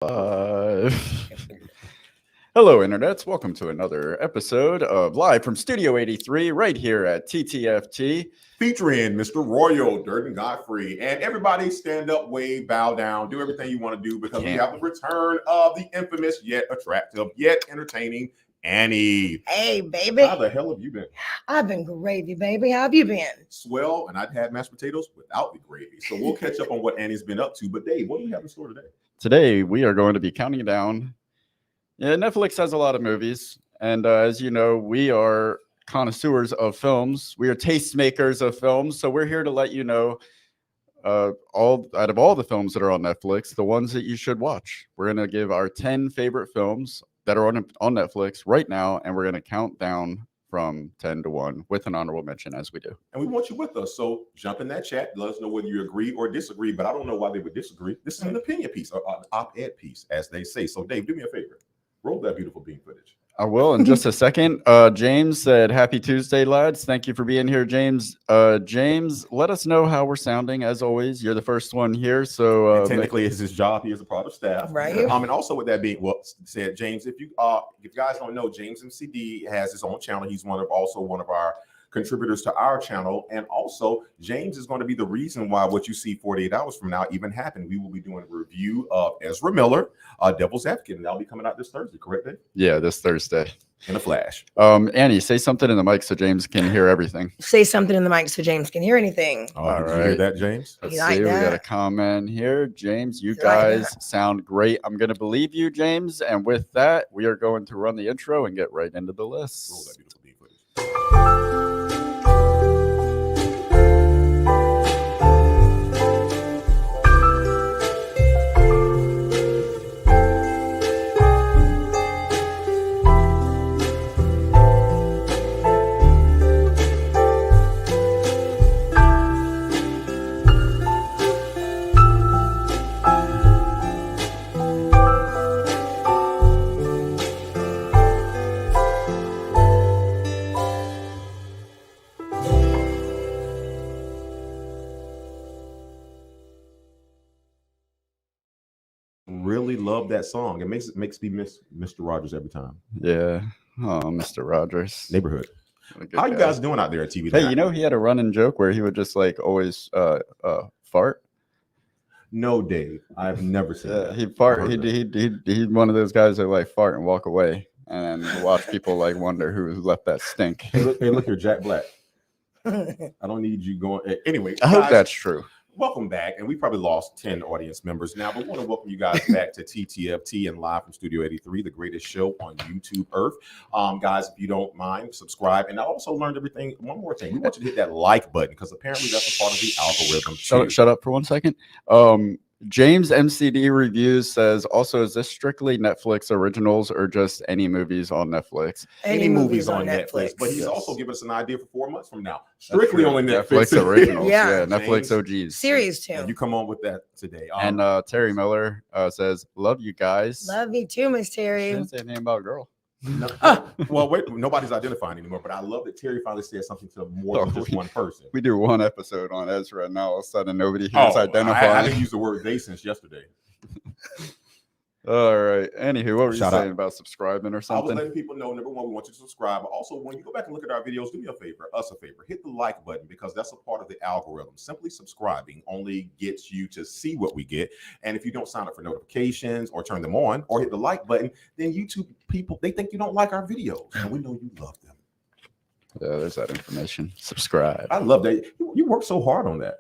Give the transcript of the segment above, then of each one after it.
Hello, internets. Welcome to another episode of Live from Studio 83 right here at TTFT. Featuring Mr. Royal, Durden Godfrey, and everybody stand up, wave, bow down, do everything you want to do because we have the return of the infamous yet attractive yet entertaining Annie. Hey, baby. How the hell have you been? I've been gravy, baby. How have you been? Swell, and I've had mashed potatoes without the gravy. So we'll catch up on what Annie's been up to. But Dave, what do we have in store today? Today, we are going to be counting down. Yeah, Netflix has a lot of movies. And as you know, we are connoisseurs of films. We are tastemakers of films. So we're here to let you know all out of all the films that are on Netflix, the ones that you should watch. We're going to give our 10 favorite films that are on Netflix right now. And we're going to count down from 10 to 1 with an honorable mention as we do. And we want you with us. So jump in that chat. Let us know whether you agree or disagree. But I don't know why they would disagree. This is an opinion piece, or an op-ed piece, as they say. So Dave, do me a favor. Roll that beautiful beam footage. I will in just a second. James said, "Happy Tuesday, lads. Thank you for being here, James. James, let us know how we're sounding. As always, you're the first one here. So technically, it's his job. He is a part of staff, right? And also with that being said, James, if you guys don't know, James MCD has his own channel. He's also one of our contributors to our channel, and also James is going to be the reason why what you see 48 hours from now even happened. We will be doing a review of Ezra Miller, Devil's Advocate, and that'll be coming out this Thursday, correct, Dave? Yeah, this Thursday. In a flash. Annie, say something in the mic so James can hear everything. Say something in the mic so James can hear anything. All right. Did you hear that, James? Let's see. We got a comment here. James, you guys sound great. I'm going to believe you, James. And with that, we are going to run the intro and get right into the list. Roll that beautiful beam footage. Really love that song. It makes me miss Mr. Rogers every time. Yeah. Oh, Mr. Rogers. Neighborhood. How you guys doing out there at TV? Hey, you know he had a running joke where he would just like always fart. No, Dave, I've never seen that. He fart. He's one of those guys that like fart and walk away, and then watch people like wonder who left that stink. Hey, look here, Jack Black. I don't need you going. Anyway, I hope that's true. Welcome back, and we probably lost 10 audience members now, but we want to welcome you guys back to TTFT and Live from Studio 83, the greatest show on YouTube Earth. Guys, if you don't mind, subscribe. And I also learned everything. One more thing, we want you to hit that like button because apparently that's a part of the algorithm. Shut up for 1 second. James MCD Reviews says, also, is this strictly Netflix originals or just any movies on Netflix? Any movies on Netflix. But he's also given us an idea for 4 months from now. Strictly only Netflix originals. Yeah, Netflix OGs. Series too. And you come on with that today. And Terry Miller says, love you guys. Love you too, Miss Terry. She didn't say anything about a girl. No. Well, wait, nobody's identifying anymore, but I love that Terry finally said something to more than just one person. We do one episode on Ezra, and now all of a sudden nobody here's identifying. I didn't use the word they since yesterday. All right. Anywho, what were you saying about subscribing or something? I was letting people know, number one, we want you to subscribe. But also, when you go back and look at our videos, do me a favor, hit the like button because that's a part of the algorithm. Simply subscribing only gets you to see what we get. And if you don't sign up for notifications or turn them on or hit the like button, then YouTube people, they think you don't like our videos. And we know you love them. Yeah, there's that information. Subscribe. I love that. You worked so hard on that.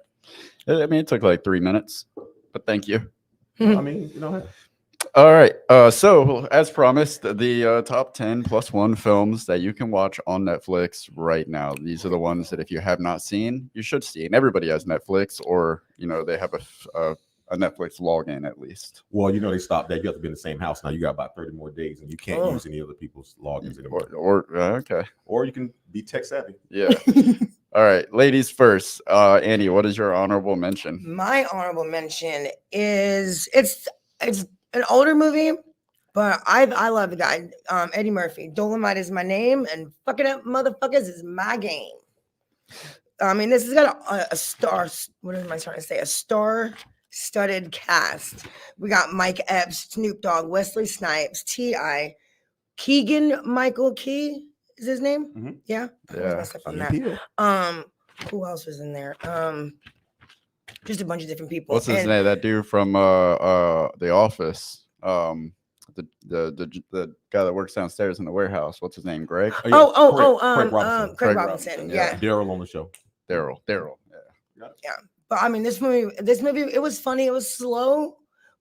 I mean, it took like 3 minutes, but thank you. I mean, you know. All right. So, as promised, the top 10 plus 1 films that you can watch on Netflix right now. These are the ones that if you have not seen, you should see. And everybody has Netflix, or they have a Netflix login at least. Well, they stopped that. You have to be in the same house now. You got about 30 more days, and you can't use any other people's logins anymore. Okay. Or you can be tech savvy. Yeah. All right, ladies first. Annie, what is your honorable mention? My honorable mention is it's an older movie, but I love the guy, Eddie Murphy. Dolomite is my name, and fucking up motherfuckers is my game. I mean, this has got a star. What am I trying to say? A star studded cast. We got Mike Epps, Snoop Dogg, Wesley Snipes, T.I., Keegan Michael Key is his name. Mhm. Yeah, I was Yeah. messed up on Key that. and Peele. Who else was in there? Just a bunch of different people. What's his And name? That dude from The Office. The guy that works downstairs in the warehouse. What's his name? Greg? Craig Robinson. Craig Robinson. Yeah. Daryl on the show. Daryl. Yeah. But I mean, this movie, it was funny. It was slow,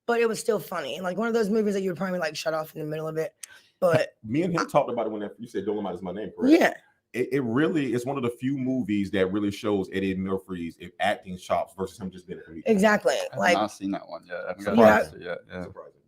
but it was still funny. Like one of those movies that you would probably like shut off in the middle of it. But Me and him talked about it when you said Dolomite is my name, correct? yeah, It really is one of the few movies that really shows Eddie Murphy's acting chops versus him just being a comedian. exactly. I have Like not seen that one yet. I haven't got Yeah. to see it yet. Yeah. Surprising.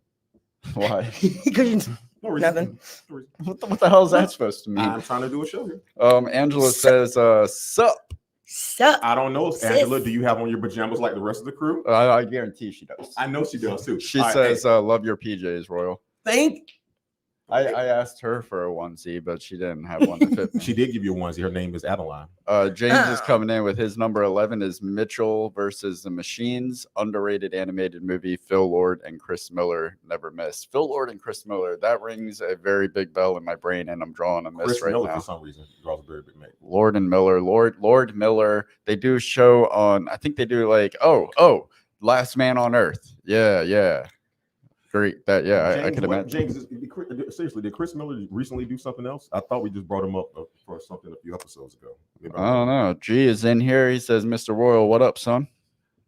Why? because No reason. Nothing. No reason. What the hell is that supposed to mean? I'm trying to do a show here. Angela says, sup. suck. I don't know, Sis. Angela. Do you have on your pajamas like the rest of the crew? I guarantee she does. I know she does too. She All right, says, hey. love your PJs, Royal. Thank. I asked her for a onesie, but she didn't have one to fit me. She did give you a onesie. Her name is Adeline. James is Oh. coming in with his number 11 is Mitchell versus the Machines, underrated animated movie. Phil Lord and Chris Miller never miss. Phil Lord and Chris Miller, that rings a very big bell in my brain, and I'm drawing a miss Chris right Miller, now. for some reason, draws a very big mate. Lord and Miller, Lord Miller. They do a show on, I think they do like, Last Man on Earth. Yeah. Great. That I James, can imagine. James, seriously, did Chris Miller recently do something else? I thought we just brought him up for something a few episodes ago. Maybe I don't know. G is in here. He says, Mr. Royal, what up, son?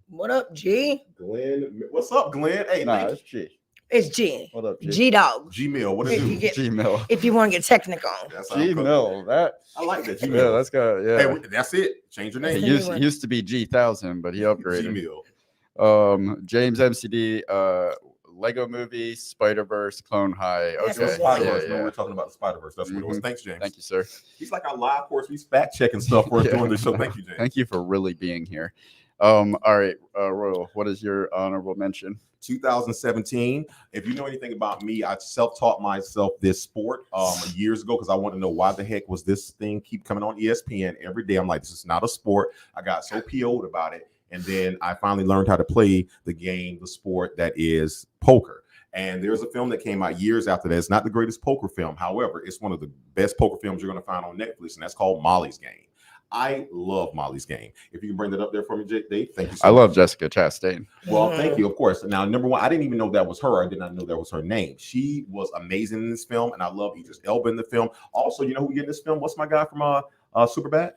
What up, G? Glenn, what's up, Glenn? Hey, Nah, thank it's G. It's G. What up, G? G Dog. Gmail. What If is you it? get, G Mill. if you want to get technical. That's how I'm G cooking. Mill. That. I like that. Yeah, Gmail. that's got. Yeah. Hey, that's it. Change your He name. Use- used to be G1000, but he upgraded. Gmail. James MCD, Lego Movie, Spider-Verse, Clone High. Yes, Okay. yes, Spider-Verse. Yeah, No, yeah. we're talking about the Spider-Verse. That's what it was. Mhm. Thanks, James. Thank you, sir. He's like our live course. He's fact checking stuff for us Yeah. doing this show. Thank you, James. Thank you for really being here. All right, Royal, what is your honorable mention? 2017. If you know anything about me, I self-taught myself this sport years ago because I wanted to know why the heck was this thing keep coming on ESPN every day. I'm like, this is not a sport. I got so PO'd about it. And then I finally learned how to play the game, the sport that is poker. And there's a film that came out years after that. It's not the greatest poker film. However, it's one of the best poker films you're going to find on Netflix, and that's called Molly's Game. I love Molly's Game. If you can bring that up there for me, Dave, thank you so I much. love Jessica Chastain. Well, thank you, of course. Now, number one, I didn't even know that was her. I did not know that was her name. She was amazing in this film, and I love Idris Elba in the film. Also, you know who we get in this film? What's my guy from Superbad?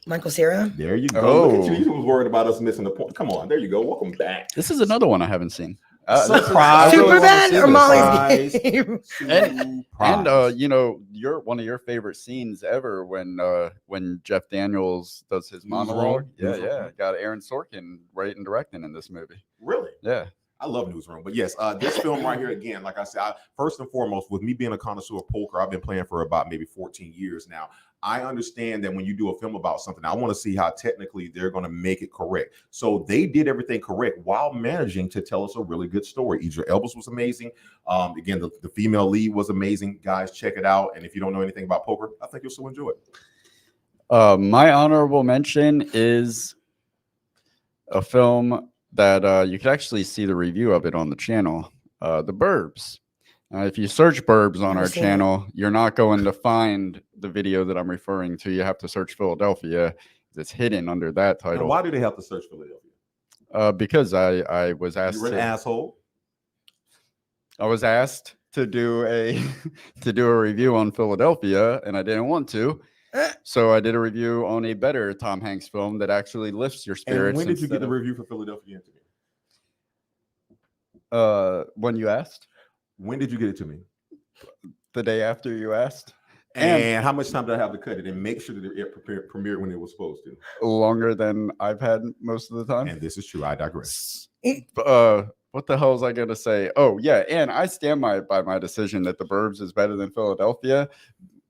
Michael Cera. There you go. Oh. Look at you. You was worried about us missing the point. Come on, there you go. Welcome back. This is another one I haven't seen. Surprise. I really wanna Superbad see or this. Molly's Surprise. Game? And you're one of your favorite scenes ever when Jeff Daniels does his monologue. Newsroom. Yeah. Got Aaron Sorkin writing and directing in this movie. Really? Yeah. I love Newsroom, but yes, this film right here again, like I said, first and foremost, with me being a connoisseur of poker, I've been playing for about maybe 14 years now. I understand that when you do a film about something, I want to see how technically they're going to make it correct. So they did everything correct while managing to tell us a really good story. Idris Elba was amazing. Again, the female lead was amazing. Guys, check it out. And if you don't know anything about poker, I think you'll still enjoy it. My honorable mention is a film that you could actually see the review of it on the channel, The Burbs. If you search Burbs on our channel, you're not going to find the video that I'm referring to. You have to search Philadelphia. It's hidden under that Now, title. why do they have to search Philadelphia? Because I was asked. You're an asshole. I was asked to do a review on Philadelphia, and I didn't want to. So I did a review on a better Tom Hanks film that actually lifts your spirits. And when did you get instead the review for Philadelphia into me? When you asked? When did you get it to me? The day after you asked. And how much time did I have to cut it and make sure that it premiered when it was supposed to? Longer than I've had most of the time. And this is true. I digress. What the hell was I gonna say? Oh yeah, and I stand by my decision that The Burbs is better than Philadelphia.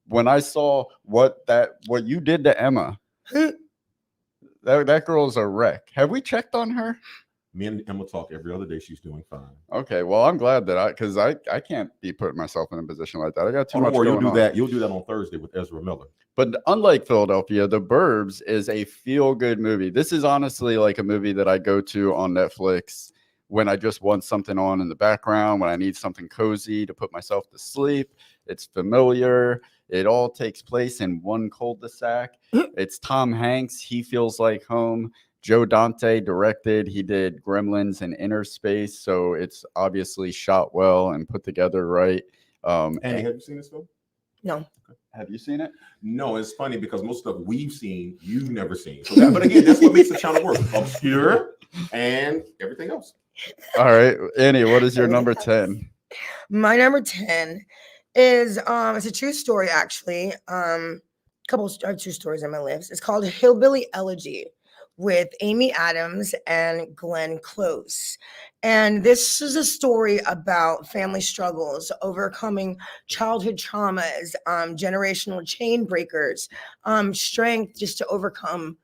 When I saw what you did to Emma, that girl's a wreck. Have we checked on her? Me and Emma talk every other day. She's doing fine. Okay, well, I'm glad that because I can't be putting myself in a position like that. I got too much You'll going do on. that. You'll do that on Thursday with Ezra Miller. But unlike Philadelphia, The Burbs is a feel-good movie. This is honestly like a movie that I go to on Netflix when I just want something on in the background, when I need something cozy to put myself to sleep. It's familiar. It all takes place in one cul-de-sac. It's Tom Hanks. He feels like home. Joe Dante directed. He did Gremlins and Inner Space, so it's obviously shot well and put together right. Andy, have you seen this film? No. Have you seen it? No, it's funny because most stuff we've seen, you've never seen. So that, but again, that's what makes the channel work. Obscure and everything else. All right, Annie, what is your number 10? My number 10 is it's a true story actually. Two stories on my list. It's called Hillbilly Elegy with Amy Adams and Glenn Close. And this is a story about family struggles, overcoming childhood traumas, generational chain breakers, strength just to overcome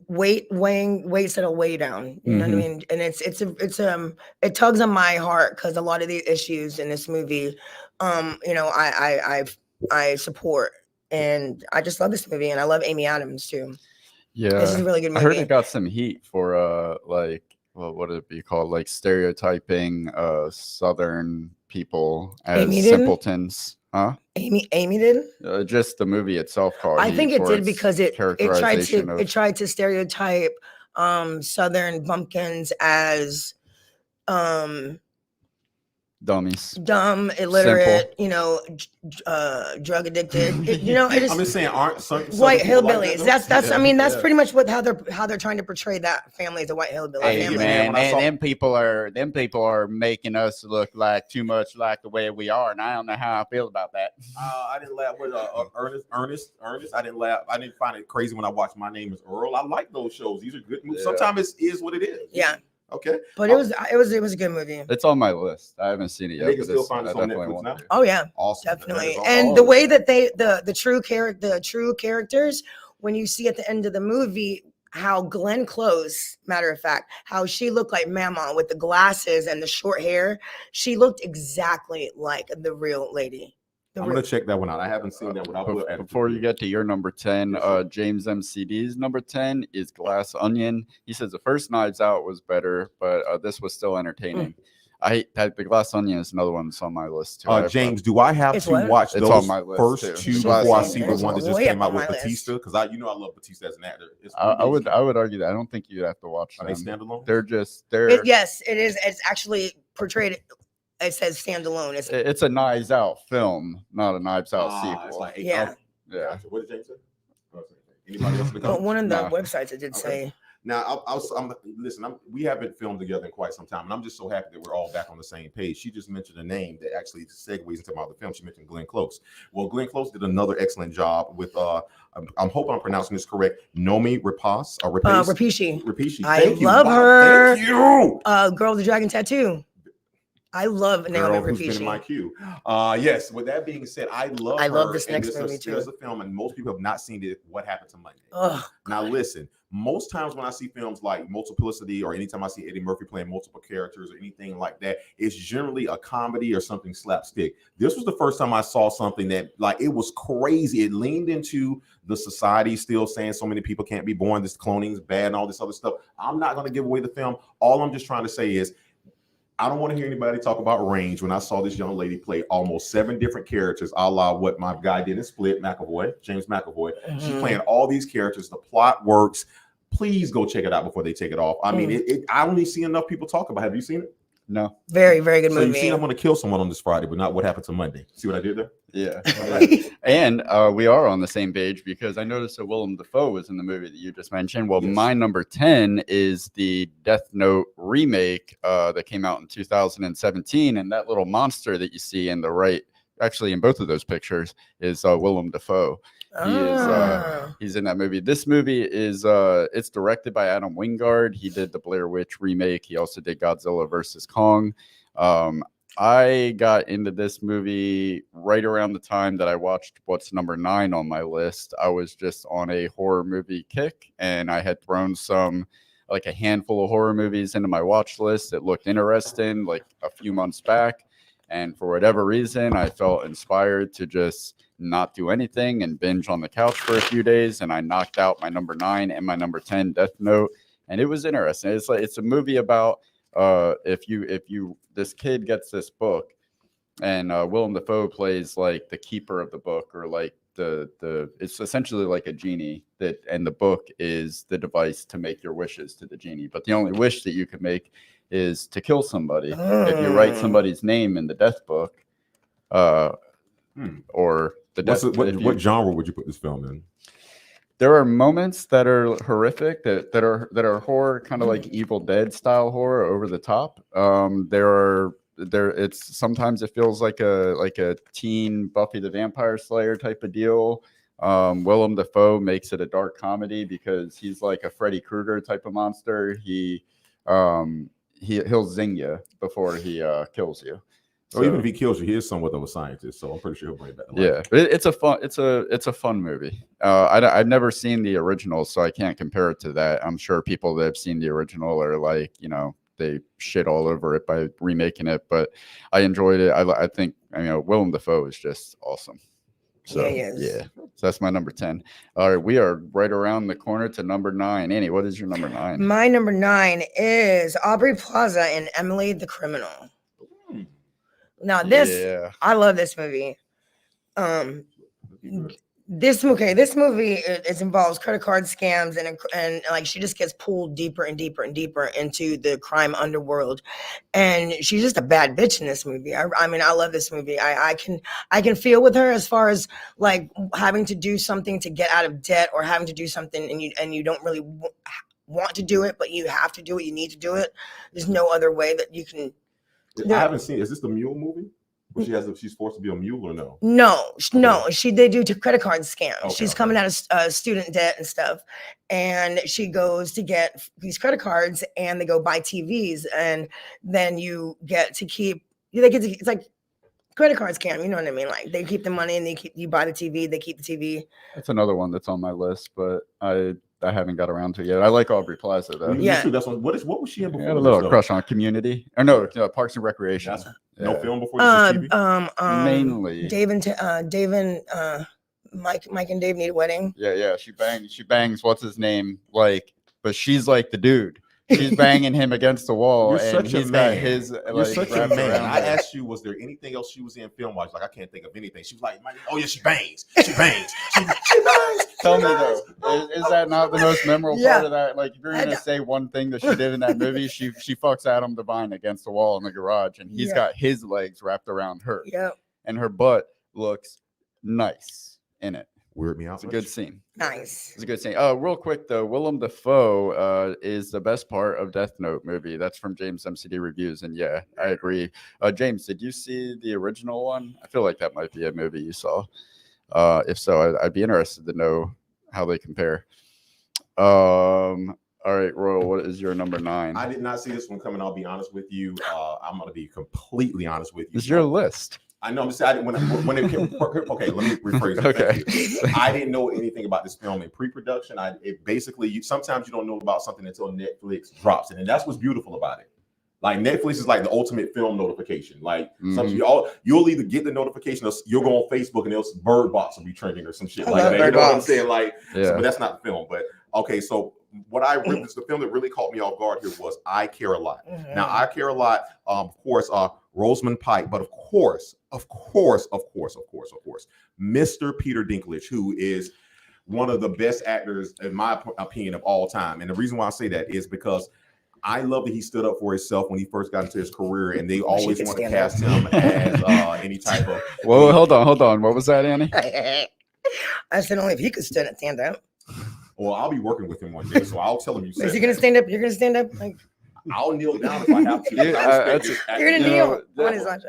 weights that'll weigh down. You know what I mean? And it tugs on my heart because a lot of the issues in this movie, I support. And I just love this movie, and I love Amy Adams too. Yeah, this is a really good movie. I heard it got some heat for what would it be called? Like stereotyping Southern people as simpletons, huh? Amy did. Just the movie itself called. I think it did because it tried to stereotype Southern bumpkins as dummies, dumb, illiterate, drug addicted. I'm just saying, aren't some white hillbillies? Like that's I mean, that's pretty much how they're trying to portray that family as a white hillbilly family. Man, them people are making us look like too much like the way we are, and I don't know how I feel about that. I didn't laugh with Ernest. I didn't laugh. I didn't find it crazy when I watched My Name Is Earl. I like those shows. These are good movies. Yeah. Sometimes it is what it is. Yeah. Okay, but it was a good movie. It's on my list. I haven't seen it yet. They can still find it on Netflix now. Oh yeah, awesome, definitely. And the way that the true characters, when you see at the end of the movie how Glenn Close, matter of fact, how she looked like Mama with the glasses and the short hair, she looked exactly like the real lady. I'm gonna check that one out. I haven't seen that one. Before you get to your number 10, James MCD's number 10 is Glass Onion. He says the first Knives Out was better, but this was still entertaining. The Glass Onion is another one that's on my list too. James, do I have to watch those on my list first two before I see the one that just came out with Batista? Because I love Batista as an actor. I would argue that I don't think you have to watch them. Are they standalone? Yes, it is. It's actually portrayed. It says standalone. It's a Knives Out film, not a Knives Out sequel. It's like yeah. What did James say? Anybody else? One of the websites it did say. Now, we haven't filmed together in quite some time, and I'm just so happy that we're all back on the same page. She just mentioned a name that actually segues into my other film. She mentioned Glenn Close. Well, Glenn Close did another excellent job with, I'm hoping I'm pronouncing this correct, Nomi Rapace. Rapace. I love her. Thank you. Girl with the Dragon Tattoo. I love Naomi Rapace. Who's been in my queue. Yes. With that being said, I love this next movie too. There's a film, and most people have not seen it. What Happened to Monday? Now listen. Most times when I see films like Multiplicity, or anytime I see Eddie Murphy playing multiple characters or anything like that, it's generally a comedy or something slapstick. This was the first time I saw something that, like, it was crazy. It leaned into the society still saying so many people can't be born, this cloning is bad and all this other stuff. I'm not going to give away the film. All I'm just trying to say is, I don't want to hear anybody talk about range. When I saw this young lady play almost 7 different characters, a la what my guy did in Split, James McAvoy. She's playing all these characters. The plot works. Please go check it out before they take it off. I mean, I only see enough people talk about it. Have you seen it? No. Very, very good movie. You see, I'm going to kill someone on this Friday, but not What Happened to Monday. See what I did there? Yeah. And we are on the same page because I noticed that Willem Dafoe was in the movie that you just mentioned. Well, my number 10 is the Death Note remake that came out in 2017. And that little monster that you see in the right, actually in both of those pictures, is Willem Dafoe. He's in that movie. This movie is it's directed by Adam Wingard. He did the Blair Witch remake. He also did Godzilla versus Kong. I got into this movie right around the time that I watched what's number 9 on my list. I was just on a horror movie kick, and I had thrown like a handful of horror movies into my watch list that looked interesting like a few months back. And for whatever reason, I felt inspired to just not do anything and binge on the couch for a few days. And I knocked out my number 9 and my number 10, Death Note. And it was interesting. It's a movie about if this kid gets this book, and Willem Dafoe plays like the keeper of the book, or like the it's essentially like a genie and the book is the device to make your wishes to the genie. But the only wish that you can make is to kill somebody. If you write somebody's name in the death book, or the death. What genre would you put this film in? There are moments that are horrific, that are horror, kind of like Evil Dead style horror, over the top. It's sometimes it feels like a teen Buffy the Vampire Slayer type of deal. Willem Dafoe makes it a dark comedy because he's like a Freddy Krueger type of monster. He'll zing you before he kills you. So even if he kills you, he is somewhat of a scientist, so I'm pretty sure he'll bring it back to life. Yeah, it's a fun movie. I've never seen the original, so I can't compare it to that. I'm sure people that have seen the original are like, they shit all over it by remaking it, but I enjoyed it. I think Willem Dafoe is just awesome. So yeah, so that's my number 10. All right, we are right around the corner to number 9. Annie, what is your number 9? My number 9 is Aubrey Plaza and Emily the Criminal. Now I love this movie. This movie it involves credit card scams and like she just gets pulled deeper and deeper and deeper into the crime underworld, and she's just a bad bitch in this movie. I mean, I love this movie. I can feel with her as far as like having to do something to get out of debt, or having to do something and you don't really want to do it, but you have to do it. You need to do it. There's no other way that you can. I haven't seen. Is this the mule movie? Where she's forced to be a mule or no? No. They do credit card scams. She's coming out of student debt and stuff, and she goes to get these credit cards, and they go buy TVs, and then you get to keep. It's like credit card scam. You know what I mean? Like they keep the money, and you buy the TV. They keep the TV. That's another one that's on my list, but I haven't got around to it yet. I like Aubrey Plaza though. Yeah, that's what was she in before? I had a little crush on Community, or no, Parks and Recreation. No film before this TV? Mainly Mike and Dave Need a Wedding. Yeah. She bangs what's his name, like, but she's like the dude. She's banging him against the wall. You're and such a he's man. got his You're such a man. I her. asked you, was there anything else she was in film wise? Like, I can't think of anything. She was like, oh yeah, she bangs. She bangs. She bangs. Tell me though, is that not the most memorable part of that? Like, if you're gonna say one thing that she did in that movie, she fucks Adam Devine against the wall in the garage, and he's got his legs wrapped around her. Yep. And her butt looks nice in it. Weird me out. It's a good scene. Nice. It's a good scene. Real quick though, Willem Dafoe is the best part of Death Note movie. That's from James MCD Reviews, and yeah, I agree. James, did you see the original one? I feel like that might be a movie you saw. If so, I'd be interested to know how they compare. All right, Royal, what is your number 9? I did not see this one coming. I'll be honest with you. I'm going to be completely honest with you. It's your list. I know. I'm just saying, when it came, okay, let me rephrase it. Okay. I didn't know anything about this film in pre-production. Sometimes you don't know about something until Netflix drops it, and that's what's beautiful about it. Like Netflix is like the ultimate film notification. Like you'll either get the notification or you'll go on Facebook and else Bird Box will be trending or some shit like that. You know what I'm saying? Like, so, but that's not the film. But okay, so the film that really caught me off guard here was I Care a Lot. Mm-hmm. Now I Care a Lot, of course, Rosamund Pike, but of course, Mr. Peter Dinklage, who is one of the best actors, in my opinion, of all time. And the reason why I say that is because I love that he stood up for himself when he first got into his career, and they always want to cast him as any type of. Well, hold on. What was that, Annie? I said only if he could stand up. Well, I'll be working with him one day, so I'll tell him you said. Is he gonna stand up? You're gonna stand up? Like, I'll kneel down if I have to. You're gonna kneel on his lunch.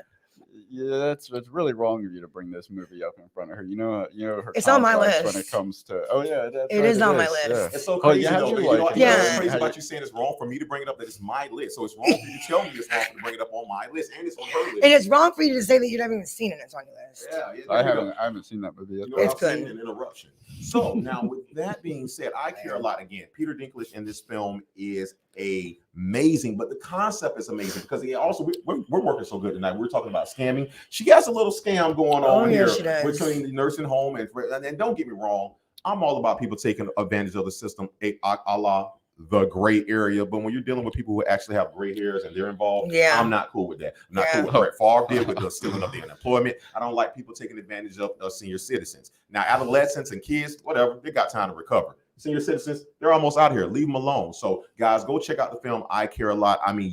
yeah, it's really wrong of you to bring this movie up in front of her. You know her. It's on my complex when it list. comes to. Oh yeah, that's It right, is on my yeah. list. It's so Oh, crazy yeah, how'd though. you You know like it? Yeah. what's crazy How about you- you saying it's wrong for me to bring it up that it's my list. So it's wrong for you to tell me it's wrong for to bring it up on my list, and it's on her list. And it's wrong for you to say that you haven't even seen it. It's on your list. Yeah, I haven't seen that movie yet. You know, It's I've seen good. an interruption. So now, with that being said, I care a lot. Again, Peter Dinklage in this film is amazing, but the concept is amazing because he also we're working so good tonight. We're talking about scamming. She has a little scam going on yeah, here she does. between the nursing home and don't get me wrong, I'm all about people taking advantage of the system, a la the gray area. But when you're dealing with people who actually have gray hairs and they're involved, Yeah. I'm not cool with that. I'm not Yeah. cool with Brett Favre did with the stealing of the unemployment. I don't like people taking advantage of senior citizens. Now, adolescents and kids, whatever, they got time to recover. Senior citizens, they're almost out here. Leave them alone. So, guys, go check out the film I Care a Lot. I mean,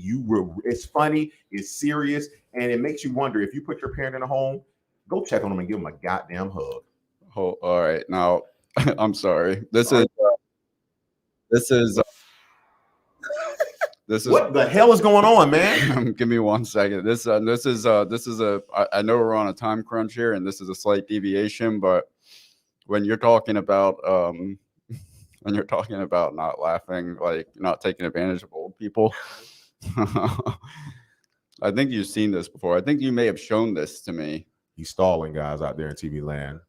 it's funny, it's serious, and it makes you wonder if you put your parent in a home, go check on them and give them a goddamn hug. Oh, all right. Now, I'm sorry. This is What the hell is going on, man? give me 1 second. I know we're on a time crunch here, and this is a slight deviation, but when you're talking about not laughing, like not taking advantage of old people, I think you've seen this before. I think you may have shown this to me. He's stalling guys out there in TV land.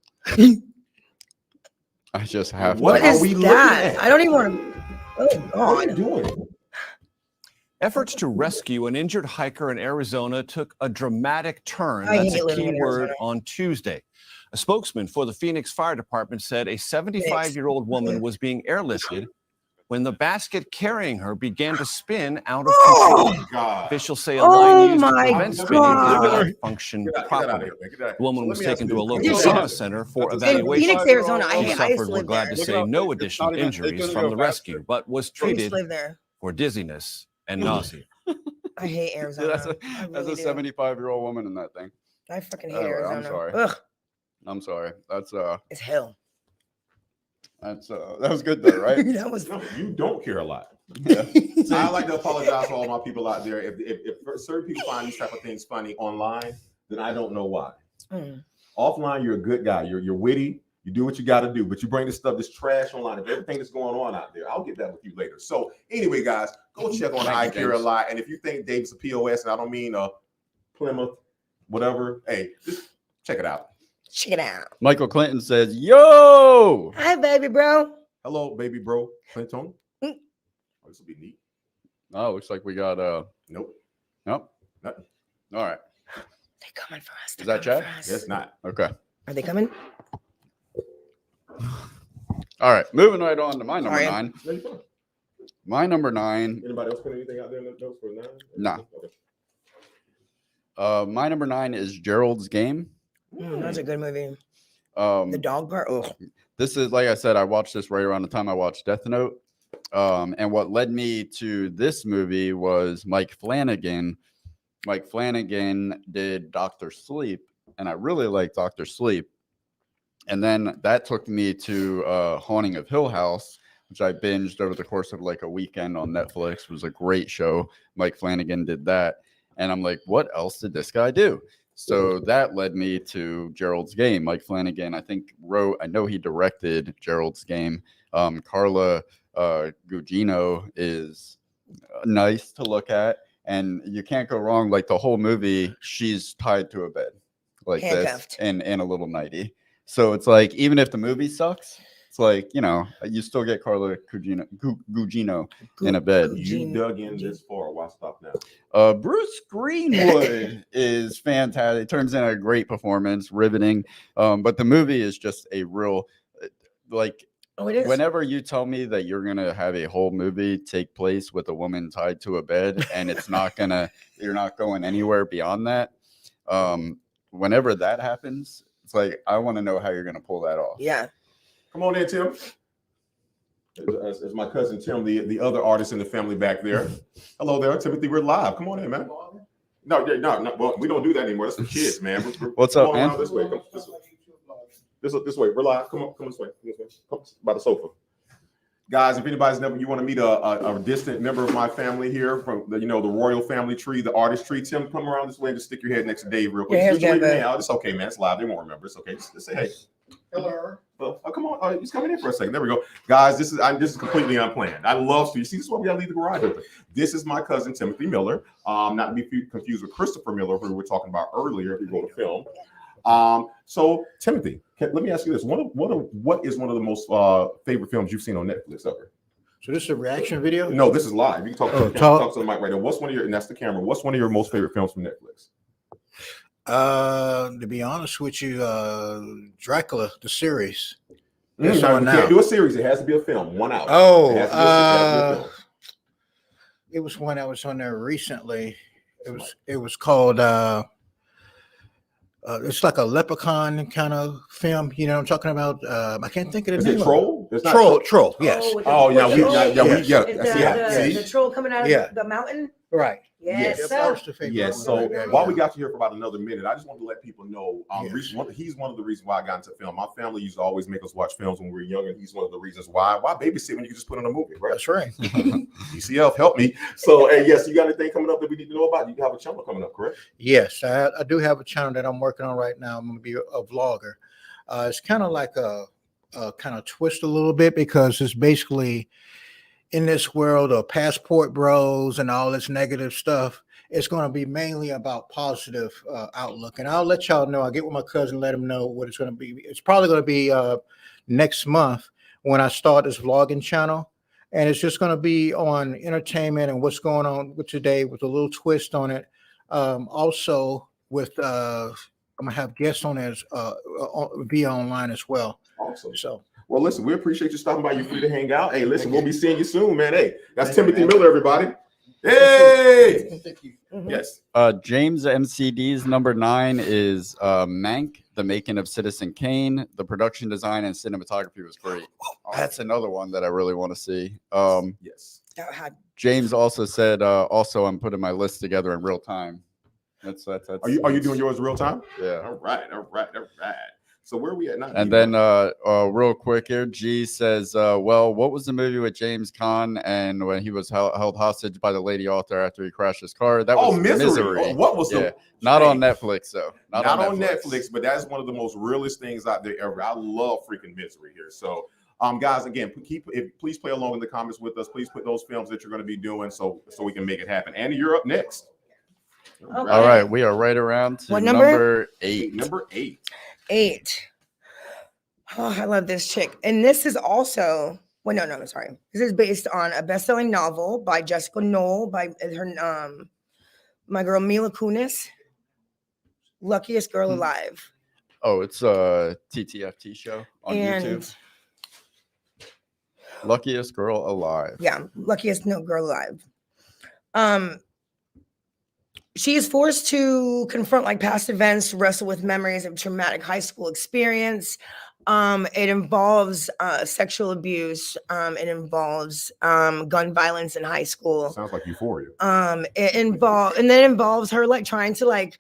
I just have What to. are is we looking that? at? I don't even want to. Oh What are you God. doing? Efforts to rescue an injured hiker in Arizona took a dramatic turn. I That's hate a living key in word Arizona. on Tuesday. A spokesman for the Phoenix Fire Department said a 75-year-old woman was being airlifted when the basket carrying her began to spin out of control. Oh, God. Officials say a Oh line used to my prevent spinning did God. not function Get out of properly. here, man. Get out. The woman So was let me ask taken you to a this. local Did you- trauma center for That's In evaluation. Phoenix, Arizona, I She hate. I used suffered, to we're live glad there. to Look say, up, no it's additional not even- injuries it's gonna from go the faster. rescue, but was I used treated to live there. for dizziness and nausea. I hate Yeah, Arizona. that's I a really do. 75-year-old woman in that thing. I fucking hate Anyway, I'm Arizona. sorry. Ugh, I'm sorry. it's hell. That was good though, right? That was. No, you don't care a lot. Yeah. I like to apologize to all my people out there. If certain people find these type of things funny online, then I don't know why. Mm. Offline, you're a good guy. You're witty. You do what you got to do, but you bring this stuff, this trash online. If everything that's going on out there, I'll get that with you later. So anyway, guys, go check on Thank I you, Care a James. Lot. And if you think Dave's a POS, and I don't mean Plymouth, whatever, hey, just check it out. Check it out. Michael Clinton says, "Yo." Hi, baby, bro. Hello, baby bro, Clinton. Mm. Oh, this will be neat. Oh, looks like we got Nope. nope. Nothing. They're All right. coming for us. Is They're that coming Chad? for us. Yes, not. Okay. Are they coming? All right. Moving right on to my number Sorry. 9. No, you're fine. My number 9. Anybody else put anything out there in the notes for 9? Nah. Okay. My number 9 is Gerald's Game. That's a good movie. Um, The dog part. Oh, this is, like I said, I watched this right around the time I watched Death Note. And what led me to this movie was Mike Flanagan. Mike Flanagan did Dr. Sleep, and I really like Dr. Sleep. And then that took me to Haunting of Hill House, which I binged over the course of like a weekend on Netflix. It was a great show. Mike Flanagan did that. And I'm like, what else did this guy do? So that led me to Gerald's Game. Mike Flanagan, I think, I know he directed Gerald's Game. Carla Gugino is nice to look at. And you can't go wrong. Like the whole movie, she's tied to a bed like Handcuffed. this and a little nightie. So it's like, even if the movie sucks, it's like, you still get Carla Gugino in a bed. You dug in this far. Why stop now? Bruce Greenwood is fantastic. Turns in a great performance, riveting. But the movie is just a real, like, oh, it is. whenever you tell me that you're going to have a whole movie take place with a woman tied to a bed and it's not going to, you're not going anywhere beyond that. Whenever that happens, it's like, I want to know how you're going to pull that off. Yeah. Come on in, Tim. As my cousin Tim, the other artist in the family back there. Hello there, Timothy. We're live. Come on in, man. No. Well, we don't do that anymore. That's for kids, man. What's come up, on man? around This way. Come this way. We're live. Come this way. Come by the sofa. Guys, if anybody's never, you want to meet a distant member of my family here from the, the royal family tree, the artist tree, Tim, come around this way and just stick your head next to Dave real quick. Yeah, Just wave your hand out. It's okay, man. It's live. They won't remember. It's okay. Just say hey. Hello. Oh, come on. He's coming in for a second. There we go. Guys, this is completely unplanned. I love to. You see, this is why we got to leave the garage open. This is my cousin, Timothy Miller. Not to be confused with Christopher Miller, who we were talking about earlier if we go to film. So Timothy, let me ask you this. What is one of the most favorite films you've seen on Netflix ever? So this is a reaction video? No, this is live. You can talk to the mic right now. What's one of your, and that's the camera. What's one of your most favorite films from Netflix? To be honest with you, Dracula, the series. You can't do a series. It has to be a film. 1 hour. It was one that was on there recently. It was called it's like a leprechaun kind of film. You know what I'm talking about? I can't think of the Is name. it Troll? It's not Troll. Yes. The troll coming out of the mountain. Right. Yes. Yes. So while we got you here for about another minute, I just want to let people know he's one of the reasons why I got into film. My family used to always make us watch films when we were young, and he's one of the reasons why babysit when you can just put on a movie, right? That's right. DCF, help me. So, hey, yes, you got anything coming up that we need to know about? You have a channel coming up, correct? Yes, I do have a channel that I'm working on right now. I'm going to be a vlogger. It's kind of like a kind of twist a little bit because it's basically in this world of passport bros and all this negative stuff. It's going to be mainly about positive outlook. And I'll let y'all know. I'll get with my cousin, let him know what it's going to be. It's probably going to be next month when I start this vlogging channel. And it's just going to be on entertainment and what's going on with today with a little twist on it. Also with, I'm going to have guests on it via online as well. Awesome. So. Well, listen, we appreciate you stopping by. You're free to hang out. Hey, listen, we'll be seeing you soon, man. Hey, that's Timothy Miller, everybody. Hey! Thank you. Yes. James MCD's number 9 is Mank, The Making of Citizen Kane. The production design and cinematography was great. That's another one that I really want to see. Yes. James also said, I'm putting my list together in real time. That's Are you doing yours real time? Yeah. All right. So where are we at now? And then real quick here, G says, what was the movie with James Caan and when he was held hostage by the lady author after he crashed his car? That was Misery. Oh, what was the not on Netflix though. Not on Netflix, but that's one of the most realest things out there ever. I love freaking Misery here. So guys, again, please play along in the comments with us. Please put those films that you're going to be doing so we can make it happen. Andy, you're up next. Okay. All right, we are right around to what number? number 8. Number 8. 8. Oh, I love this chick. And this is also, no, sorry. This is based on a best-selling novel by Jessica Knoll, by her my girl Mila Kunis. Luckiest Girl Alive. Oh, it's a TTFT show on YouTube. Luckiest Girl Alive. Yeah, Luckiest Girl Alive. She is forced to confront past events, wrestle with memories of traumatic high school experience. It involves sexual abuse. It involves gun violence in high school. Sounds like Euphoria. It involves her trying to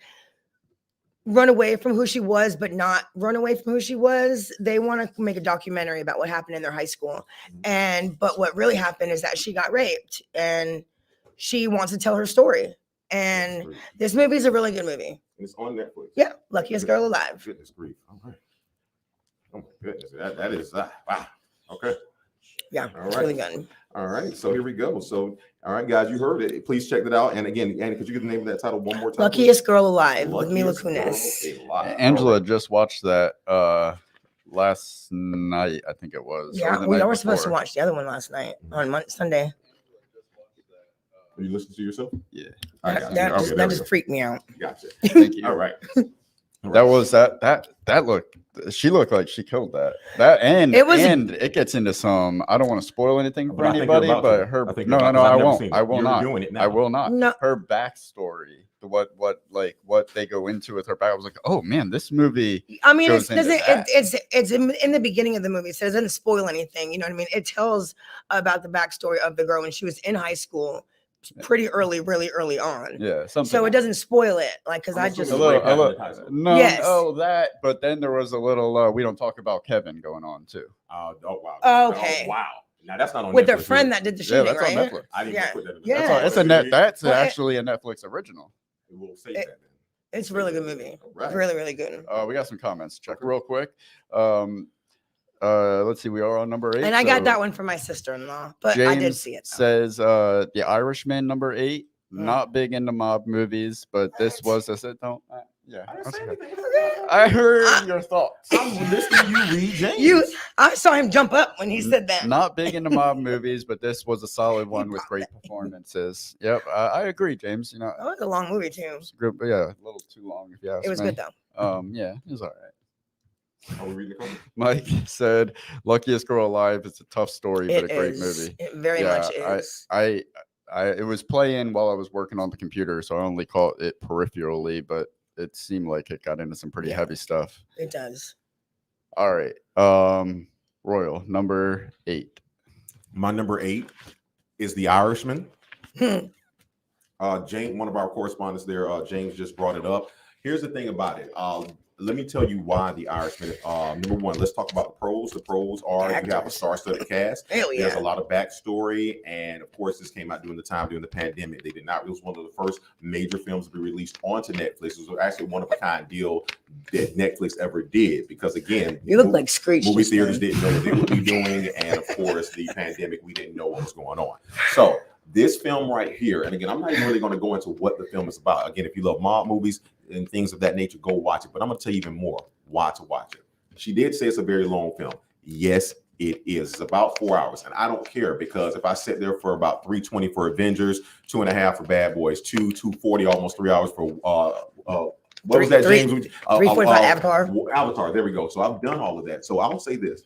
run away from who she was, but not run away from who she was. They want to make a documentary about what happened in their high school. But what really happened is that she got raped and she wants to tell her story. And this movie is a really good movie. It's on Netflix. Yeah, Luckiest Girl Alive. Goodness grief. All right. Oh my goodness. That is wow. Okay. Yeah, it's really good. All right. So here we go. So all right, guys, you heard it. Please check that out. And again, Annie, could you get the name of that title one more time? Luckiest Girl Alive with Mila Kunis. Angela just watched that last night, I think it was. Yeah, we were supposed to watch the other one last night on Sunday. You listen to yourself? Yeah. That just freaked me out. Gotcha. Thank you. All right. That was that looked. She looked like she killed that. And it gets into some. I don't want to spoil anything for anybody, but her. No, I won't. I will not. I will not. No. Her backstory, what they go into with her back. I was like, oh man, this movie. I mean, it's in the beginning of the movie, so it doesn't spoil anything. You know what I mean? It tells about the backstory of the girl when she was in high school. Pretty really early on. Yeah. So it doesn't spoil it, because I just that. But then there was a little we don't talk about Kevin going on too. Oh wow. Okay. Oh, wow. Now that's not on with Netflix, their is friend it? that did the Yeah, shooting, that's on right? Netflix. I didn't Yeah. put that in. Yeah. That's that's Well, actually a Netflix original. We'll save It- that then. It's a really good movie. Right. Really, really good. We got some comments. Check Okay. real quick. Let's see. We are on number 8. And I got so that one for my sister-in-law, but I did James see it. Though. says, The Irishman, number 8. Mm. Not big into mob movies, but this was. I said, don't. Yeah. I didn't that's say okay. anything. I heard your thoughts. I'm listening to you read James. I saw him jump up when he said that. Not big into mob movies, but this was a solid one with great performances. Yep, I agree, James. You know, That was a long movie too. it's a good, but yeah, a little too long if you ask It was me. good though. Yeah, it was all right. Are we reading the comments? Mike said, "Luckiest Girl Alive." It's a tough story, but a great movie. It very Yeah, much is. It was playing while I was working on the computer, so I only caught it peripherally, but it seemed like it got into some pretty Yeah. heavy stuff. It does. All right, Royal number 8. My number 8 is The Irishman. Hmm. James, one of our correspondents there, James just brought it up. Here's the thing about it. Let me tell you why The Irishman. Number one, let's talk about the pros. The pros are you have a Actors. star-studded cast. Hell There's yeah. a lot of backstory, and of course, this came out during the pandemic. They did not. It was one of the first major films to be released onto Netflix. It was actually one of a kind deal that Netflix ever did because, again, You look like Screech. movie just theaters then. didn't know what they would be doing, and of course, the pandemic, we didn't know what was going on. So this film right here, and again, I'm not even really going to go into what the film is about. Again, if you love mob movies and things of that nature, go watch it. But I'm going to tell you even more why to watch it. She did say it's a very long film. Yes, it is. It's about 4 hours, and I don't care because if I sit there for about 320 for Avengers, 2.5 for Bad Boys, 240, almost 3 hours for what was that, James? 3:45 Avatar. Avatar. There we go. So I've done all of that. So I'll say this.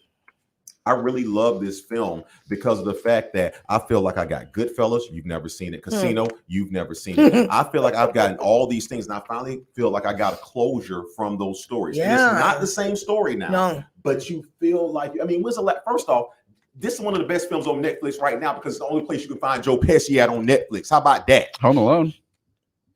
I really love this film because of the fact that I feel like I got Goodfellas, you've never seen it. Casino, you've never seen it. I feel like I've gotten all these things, and I finally feel like I got a closure from those stories. And it's Yeah. not the same story now, No. but you feel like, I mean, first off, this is one of the best films on Netflix right now because it's the only place you can find Joe Pesci at on Netflix. How about that? Home Alone.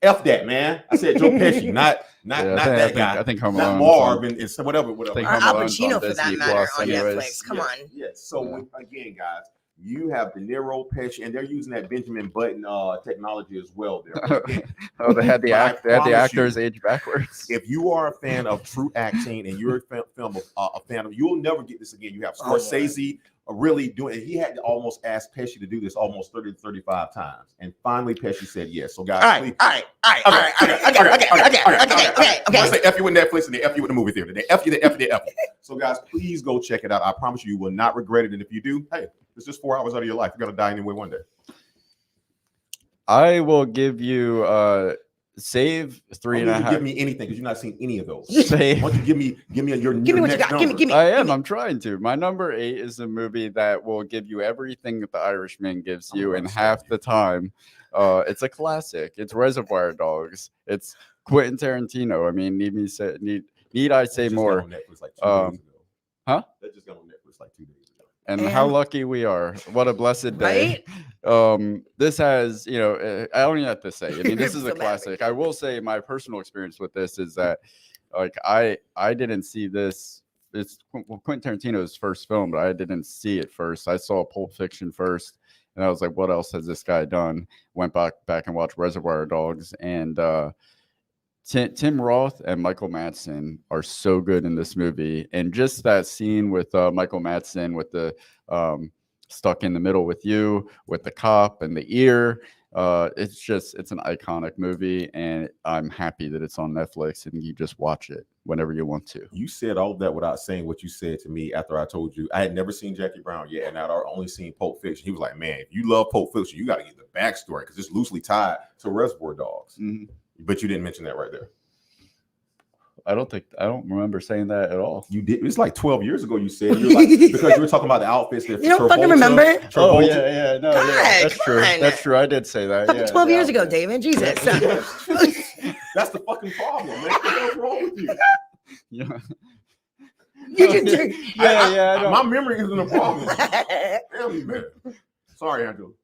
F that, man. I said Joe Pesci, not Yeah, that guy. I think Home Not Alone. Marv and whatever. I think Or Home Al Alone's Pacino on for that Disney matter Plus on anyways. Netflix. Come on. Yes. So again, guys, you have De Niro, Pesci, and they're using that Benjamin Button technology as well. There. Oh, they had the But I they had the promise actors you, age backwards. If you are a fan of true acting and you're a fan of, you'll never get this again. You have Scorsese really doing. He had to almost ask Pesci to do this almost 30 to 35 times, and finally Pesci said yes. So guys, All right. Okay. I say F you with Netflix and they F you with the movie theater. They F you, they F you, they F you. So guys, please go check it out. I promise you will not regret it. And if you do, hey, it's just 4 hours out of your life. You're gonna die anyway one day. I will give you save three and a half. Give me anything because you've not seen any of those. Save. Why don't you give me your Give me what you next got. Give number? me. I am. I'm trying to. My number 8 is a movie that will give you everything that The Irishman gives you in half the time. It's a classic. It's Reservoir Dogs. It's Quentin Tarantino. I mean, need I say That just more? got on Netflix like 2 days ago. Huh? That just got on Netflix like 2 days ago. And how lucky we are. What a blessed day. Right? This has, I don't even have to say. I mean, this is So a mad. classic. I will say my personal experience with this is that, like, I didn't see this. It's Quentin Tarantino's first film, but I didn't see it first. I saw Pulp Fiction first, and I was like, "What else has this guy done?" Went back and watched Reservoir Dogs, and Tim Roth and Michael Madsen are so good in this movie, and just that scene with Michael Madsen with the stuck in the middle with you, with the cop and the ear. It's an iconic movie, and I'm happy that it's on Netflix and you just watch it whenever you want to. You said all of that without saying what you said to me after I told you I had never seen Jackie Brown yet, and I'd only seen Pulp Fiction. He was like, "Man, if you love Pulp Fiction, you got to get the backstory because it's loosely tied to Reservoir Dogs." Mm-hmm. But you didn't mention that right there. I don't remember saying that at all. You did. It's like 12 years ago. You said you're like, because you were talking about the outfits. That You don't fucking remember? Oh yeah, no, God, yeah, that's come true. on. That's true. I did say that. Fucking Yeah, 12 the years ago, outfit. David. Jesus. That's the fucking problem, man. What's wrong with you? Yeah, You can do. I know. My memory isn't a problem. Damn you, man. Sorry, Andrew.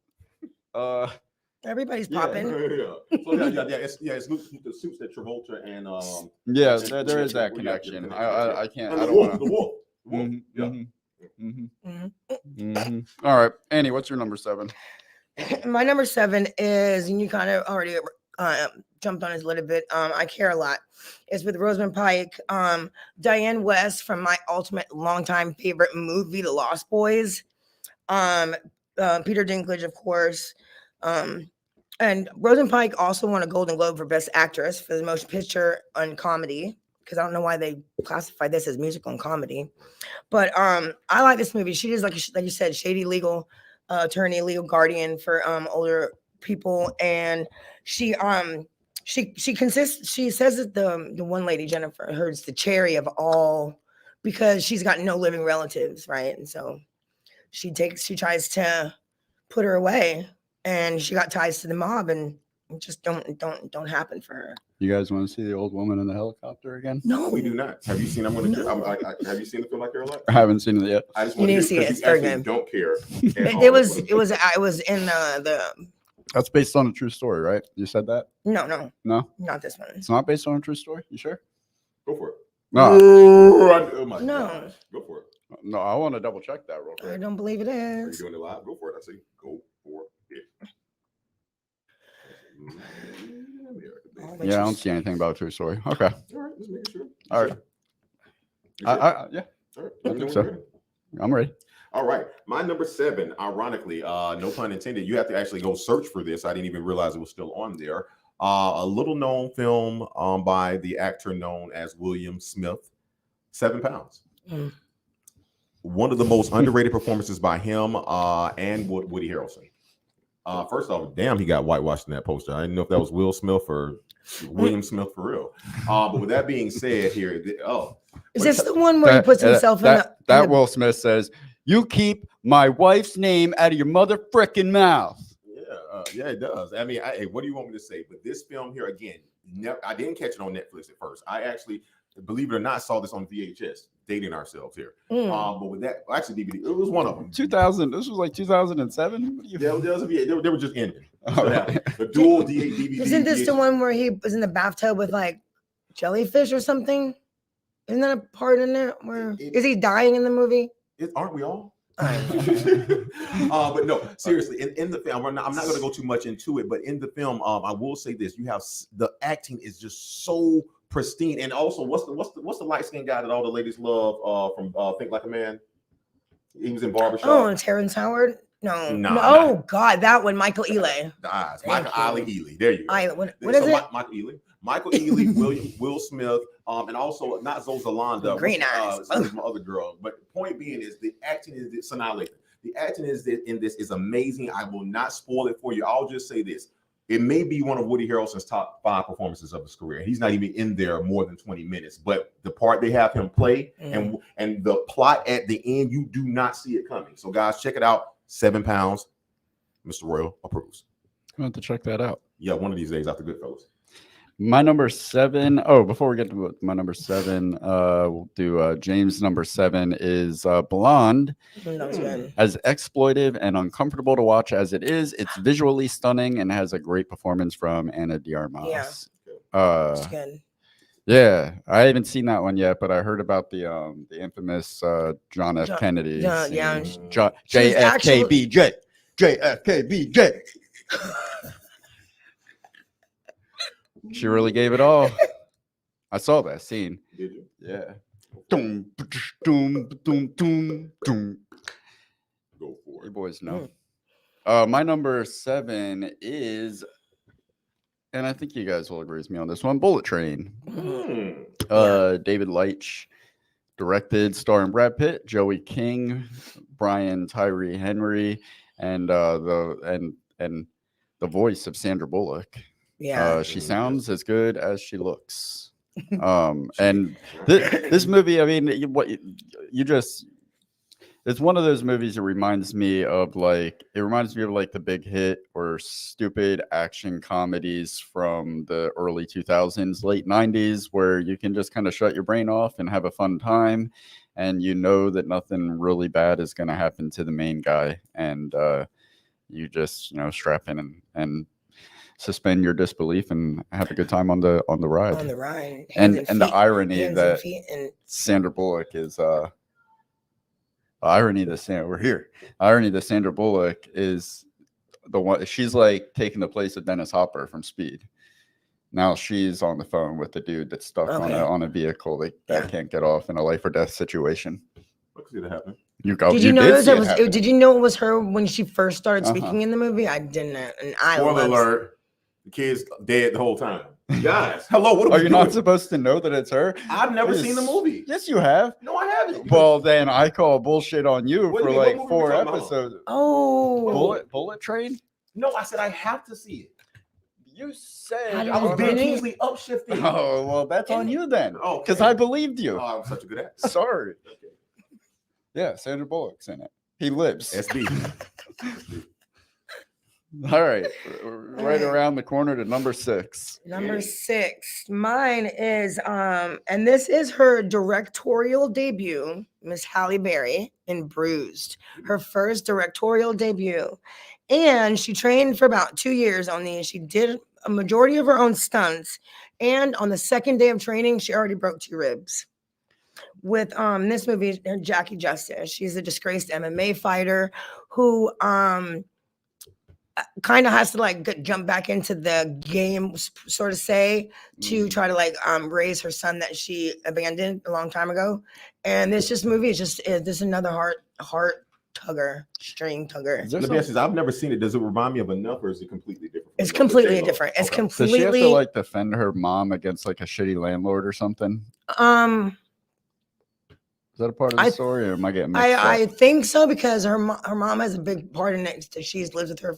Everybody's Yeah, popping. yeah. So it's the suits that Travolta and Yeah, there is that connection. I can't. And I the don't wolf, want the wolf. Mhm, Yeah. mhm. All right, Annie, what's your number 7? My number 7 is, and you kind of already jumped on it a little bit. I Care a Lot. It's with Rosamund Pike, Diane West from my ultimate longtime favorite movie, The Lost Boys. Peter Dinklage, of course. And Rosamund Pike also won a Golden Globe for Best Actress for the motion picture and comedy, because I don't know why they classify this as musical and comedy. But I like this movie. She is like you said, shady legal attorney, legal guardian for older people, and she says that the one lady, Jennifer, her's the cherry of all, because she's got no living relatives, right? And so she tries to put her away, and she got ties to the mob, and it just don't happen for her. You guys want to see the old woman in the helicopter again? No, We do not. Have you seen? Have you seen the film I Care a Lot? I haven't seen it yet. I just You want need to to see it. It's you very actually good. don't care. It was in the That's based on a true story, right? You said that? no, No, not this one. it's not based on a true story. You sure? Go for it. No, Oh my No. gosh. Go for it. no. I want to double check that real I quick. don't believe it Are you is. doing it live? Go for it. I say go for it. Yeah, I don't see anything about a true story. Okay. All right, just making sure. All right. You sure? Yeah, All right. I Let me think know so. when you're ready. I'm ready. All right. My number 7, ironically, no pun intended, you have to actually go search for this. I didn't even realize it was still on there. A little known film by the actor known as William Smith, 7 Pounds. Mm. One of the most underrated performances by him and Woody Harrelson. First off, damn, he got whitewashed in that poster. I didn't know if that was Will Smith or William Smith for real. But with that being said, here, Is this the one where he puts himself in that Will Smith says, "You keep my wife's name out of your mother frickin' mouth." Yeah, it does. I mean, hey, what do you want me to say? But this film here, again, I didn't catch it on Netflix at first. I actually, believe it or not, saw this on VHS. Dating ourselves here. But with that, actually, DVD, it was one of them. 2000. This was like 2007. They were just ending. All right. The dual DVD. Isn't this the one where he was in the bathtub with like jellyfish or something? Isn't that a part in there where is he dying in the movie? Aren't we all? But no, seriously, in the film, I'm not going to go too much into it, but in the film, I will say this: you have the acting is just so pristine, and also what's the light skinned guy that all the ladies love from Think Like a Man? He was in Barbershop. Oh, Terrence Howard. No. No, God, that one, Michael Ealy. The eyes, Thank Michael you. Ali Ealy. There you go. What is it? Michael Ealy, Will Smith, and also not Zoe Zalanda. Green eyes. This is my other girl. But point being is the acting is Sanaa Lathan. The acting in this is amazing. I will not spoil it for you. I'll just say this. It may be one of Woody Harrelson's top 5 performances of his career. He's not even in there more than 20 minutes, but the part they have him play and the plot at the end, you do not see it coming. So guys, check it out. 7 Pounds. Mr. Royal approves. I'm going to have to check that out. Yeah, one of these days after Goodfellas. My number 7. Oh, before we get to my number 7, we'll do James' number 7 is Blonde. That was good. As exploitive and uncomfortable to watch as it is, it's visually stunning and has a great performance from Ana de Armas. Yeah. It's good. Yeah, I haven't seen that one yet, but I heard about the infamous John F. Kennedy. Yeah. JFKBJ. JFKBJ. She really gave it all. I saw that scene. Did you? Yeah. Doom, doom, doom, doom, doom. Go for You it. boys know. My number 7 is, and I think you guys will agree with me on this one, Bullet Train. David Leitch directed, starring Brad Pitt, Joey King, Brian Tyree Henry, and the voice of Sandra Bullock. Yeah. She sounds as good as she looks. And this movie, I mean, it's one of those movies that reminds me of like The Big Hit or stupid action comedies from the early 2000s, late 90s, where you can just kind of shut your brain off and have a fun time. And you know that nothing really bad is going to happen to the main guy. And you just, strap in and suspend your disbelief and have a good time on the ride. On the ride. And the irony that and Sandra Bullock is irony that Sandra Bullock is the one. She's like taking the place of Dennis Hopper from Speed. Now she's on the phone with the dude that's stuck on a vehicle that can't get off in a life or death situation. I can see that happening. Did you know did you know it was her when she first started speaking in the movie? I didn't, and Spoiler alert: the kid's dead the whole time. Guys, hello. What are you not supposed to know that it's her? I've never seen the movie. Yes, you have. No, I haven't. Well, then I call bullshit on you for like 4 episodes. Oh, Bullet Train? No, I said I have to see it. You said I was being easily upshifting. Oh, well, that's on you then. Oh, because I believed you. Oh, I'm such a good actor. Sorry. Okay. Yeah, Sandra Bullock's in it. He lives. SB. All right. Right around the corner to number 6. Number 6. Mine is and this is her directorial debut, Miss Halle Berry in Bruised. Her first directorial debut. And she trained for about 2 years on these. She did a majority of her own stunts. And on the second day of training, she already broke 2 ribs. With this movie, Jackie Justice. She's a disgraced MMA fighter who kind of has to like jump back into the game, sort of say, to try to like raise her son that she abandoned a long time ago. And this movie is just this another heart tugger, string tugger. Let me ask you, I've never seen it. Does it remind me of enough, or is it completely different? It's completely different. It's completely. Does she have to like defend her mom against like a shitty landlord or something? Is that a part of the story, or am I getting mixed up? I think so, because her mom has a big part in it. She's lived with her.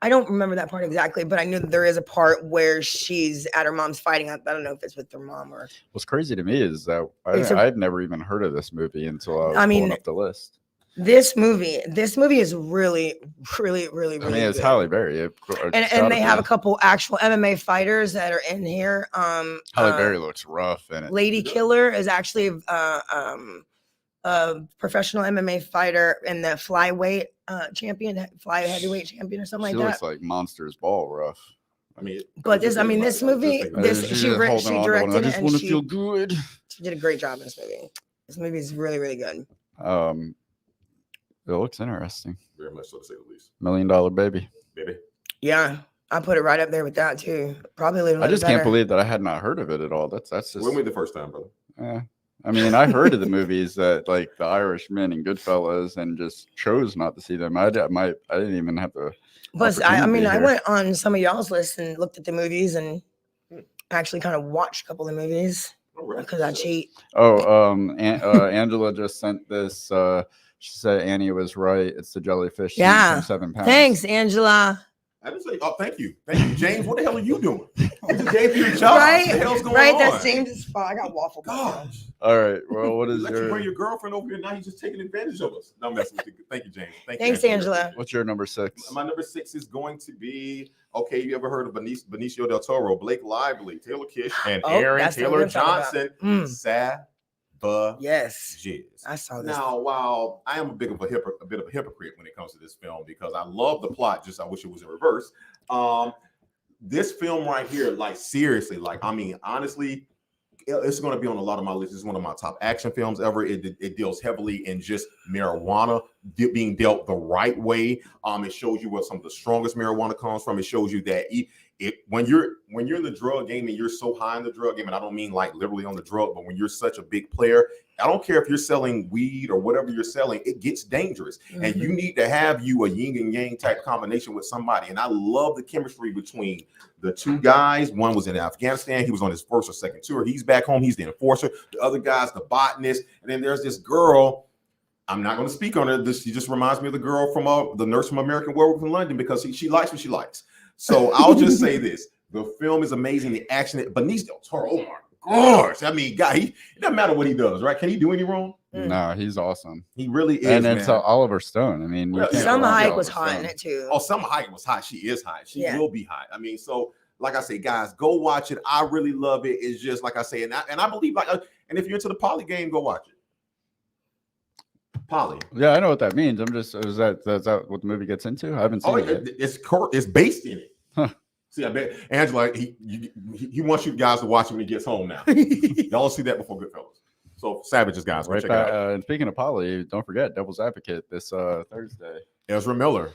I don't remember that part exactly, but I knew that there is a part where she's at her mom's fighting. I don't know if it's with her mom or. What's crazy to me is that I'd never even heard of this movie until I was pulling up the list. This movie is really, really, really, really. I mean, it's good. Halle Berry, and they have a couple actual MMA fighters that are in here. Halle Berry looks rough in it. Lady Killer is actually a professional MMA fighter and the flyweight heavyweight champion or something like that. She looks like Monsters Ball rough. I mean, this movie, she directed it, and feel good. She did a great job in this movie. This movie is really, really good. It looks interesting. Very much so, to say the least. $1 Million Baby. Yeah, I put it right up there with that too. Probably a little. I just better. can't believe that I had not heard of it at all. That's just. When was the first time, brother? Yeah. I mean, I heard of the movies that like The Irishman and Goodfellas, and just chose not to see them. I didn't even have to. But I went on some of y'all's lists and looked at the movies and actually kind of watched a couple of movies because I cheat. Angela just sent this. She said Annie was right. It's the jellyfish. Yeah. 7 pounds. Thanks, Angela. I didn't say. Oh, thank you, James. What the hell are you doing? You just gave me a job. Right, what the hell's going right. on? That's James's fault. I got waffle. Gosh. All right. Well, what is you bring your girlfriend over here? Now he's just taking advantage of us. No, I'm messing with you. Thank you, James. Thanks, Angela. What's your number 6? My number 6 is going to be you ever heard of Benicio del Toro, Blake Lively, Taylor Kish, and Aaron Taylor Johnson? Yes, I saw this. Now, while I am a bit of a hypocrite when it comes to this film because I love the plot, just I wish it was in reverse. This film right here, like seriously, like I mean, honestly, it's going to be on a lot of my lists. It's one of my top action films ever. It deals heavily in just marijuana being dealt the right way. It shows you where some of the strongest marijuana comes from. It shows you that when you're in the drug game and you're so high in the drug game, and I don't mean like literally on the drug, but when you're such a big player, I don't care if you're selling weed or whatever you're selling, it gets dangerous. Mm-hmm. And you need to have you a yin and yang type combination with somebody. And I love the chemistry between the two guys. One was in Afghanistan. He was on his first or second tour. He's back home. He's the enforcer. The other guy's the botanist. And then there's this girl. I'm not going to speak on her. She just reminds me of the girl from the nurse from American Werewolf in London because she likes what she likes. So I'll just say this. The film is amazing. The action, Benicio del Toro, oh my gosh. I mean, it doesn't matter what he does, right? Can he do any wrong? No, he's awesome. He really is. And it's Oliver Stone. I mean, Salma Hayek was hot in it too. Oh, Salma Hayek was hot. She is hot. She will be hot. I mean, so like I say, guys, go watch it. I really love it. It's just like I say, and I believe and if you're into the poly game, go watch it. Poly. Yeah, I know what that means. I'm just is that what the movie gets into? I haven't seen it yet. It's based in it. Huh. See, I bet Angela he wants you guys to watch it when he gets home now. Y'all see that before Goodfellas. So Savages, guys, go Right check back. it out. And speaking of Polly, don't forget Devil's Advocate this Thursday. Ezra Miller.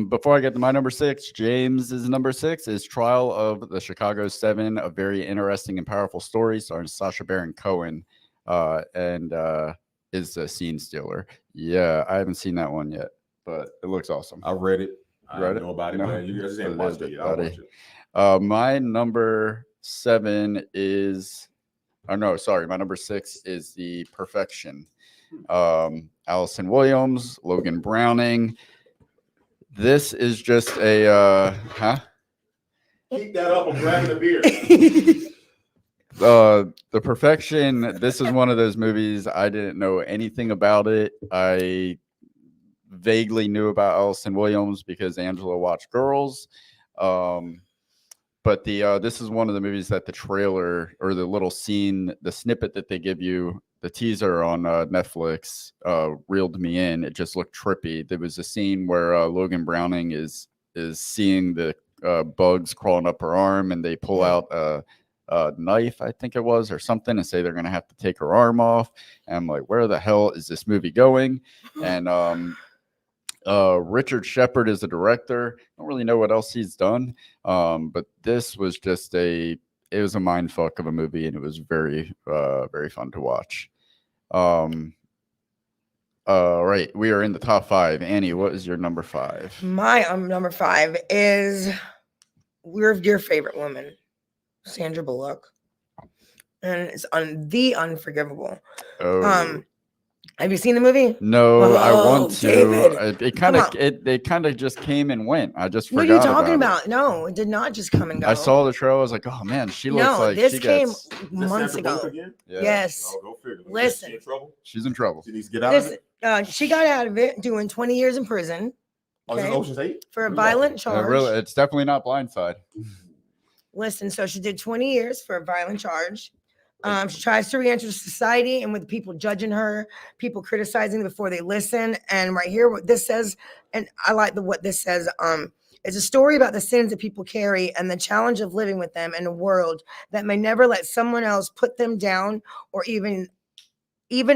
Before I get to my number 6, James's number 6 is Trial of the Chicago 7, a very interesting and powerful story starring Sacha Baron Cohen, and is a scene stealer. Yeah, I haven't seen that one yet, but it looks awesome. I read it. I read know about it, No. man. You guys ain't watched it yet. I'll watch it. My number 7 is, oh no, sorry, my number 6 is The Perfection. Allison Williams, Logan Browning. This is just a Keep that up. I'm grabbing the beer. The Perfection. This is one of those movies I didn't know anything about it. I vaguely knew about Allison Williams because Angela watched Girls. But this is one of the movies that the trailer or the little scene, the snippet that they give you, the teaser on Netflix, reeled me in. It just looked trippy. There was a scene where Logan Browning is seeing the bugs crawling up her arm, and they pull out a knife, I think it was, or something, and say they're going to have to take her arm off. And I'm like, where the hell is this movie going? And Richard Shepard is the director. I don't really know what else he's done, but this was just it was a mind fuck of a movie, and it was very, very fun to watch. Right, we are in the top 5. Annie, what is your number 5? My number 5 is your favorite woman, Sandra Bullock, and it's on The Unforgivable. Oh. Have you seen the movie? No, I want to. David. It kind of just came and went. I just forgot. What are you talking about? No, it did not just come and go. I saw the trailer. I was like, oh man, she looks like this she came gets. months ago. Yeah. Yes. Oh, go figure. Listen. She in trouble? She's in trouble. She needs to get out of it. She got out of it doing 20 years in prison. Oh, is it Ocean's 8? For a violent charge. Really, it's definitely not Blindside. Listen, so she did 20 years for a violent charge. She tries to re-enter society, and with people judging her, people criticizing before they listen. And right here, what this says, and I like what this says. It's a story about the sins that people carry and the challenge of living with them in a world that may never let someone else put them down, or even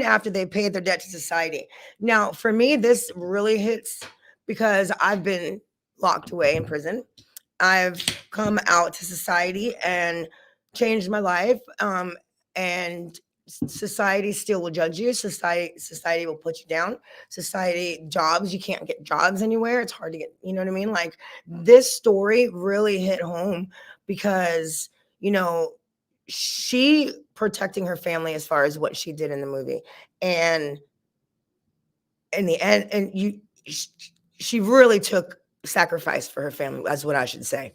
after they paid their debt to society. Now, for me, this really hits because I've been locked away in prison. I've come out to society and changed my life. And society still will judge you. Society will put you down. Jobs, you can't get jobs anywhere. It's hard to get, you know what I mean? Like, this story really hit home because, she protecting her family as far as what she did in the movie. And in the end, she really took sacrifice for her family. That's what I should say.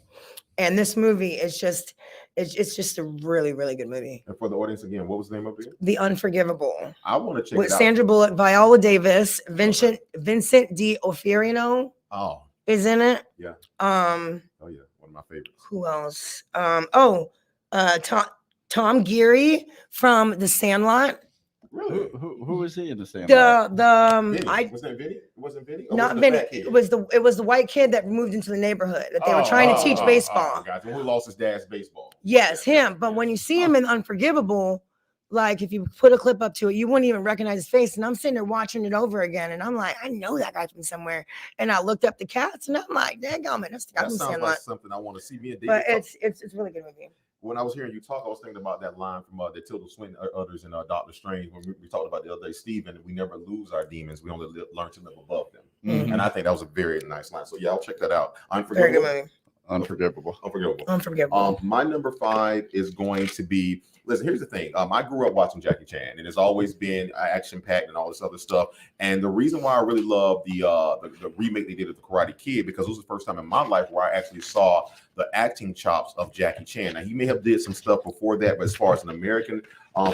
And this movie is just, it's just a really, really good movie. And for the audience, again, what was the name of it? The Unforgivable. I want to check with it out. Sandra Bullock, Viola Davis, Vincent D'Onofrio is in it. Yeah. Oh yeah, one of my favorites. Who else? Tom Geary from The Sandlot. Really? Who was he in The Sandlot? Was that Vinny? It wasn't Vinny? Not Vinny. It was the white kid that moved into the neighborhood that they were trying to teach baseball. Who lost his dad's baseball? Yes, him. But when you see him in Unforgivable, like if you put a clip up to it, you wouldn't even recognize his face. And I'm sitting there watching it over again, and I'm like, I know that guy from somewhere. And I looked up the cast, and I'm like, dadgummit, that's the guy from Sandlot. Like something I want to see. Me and David. But it's a really good movie. When I was hearing you talk, I was thinking about that line from the Tilda Swinton others in Doctor Strange when we talked about the other day, Stephen, we never lose our demons. We only learn to live above them. Mm-hmm. And I think that was a very nice line. So yeah, I'll check that out. Very good movie. Unforgivable. My number 5 is going to be, listen, here's the thing. I grew up watching Jackie Chan, and it's always been action-packed and all this other stuff. And the reason why I really love the remake they did of The Karate Kid, because it was the first time in my life where I actually saw the acting chops of Jackie Chan. Now, he may have did some stuff before that, but as far as an American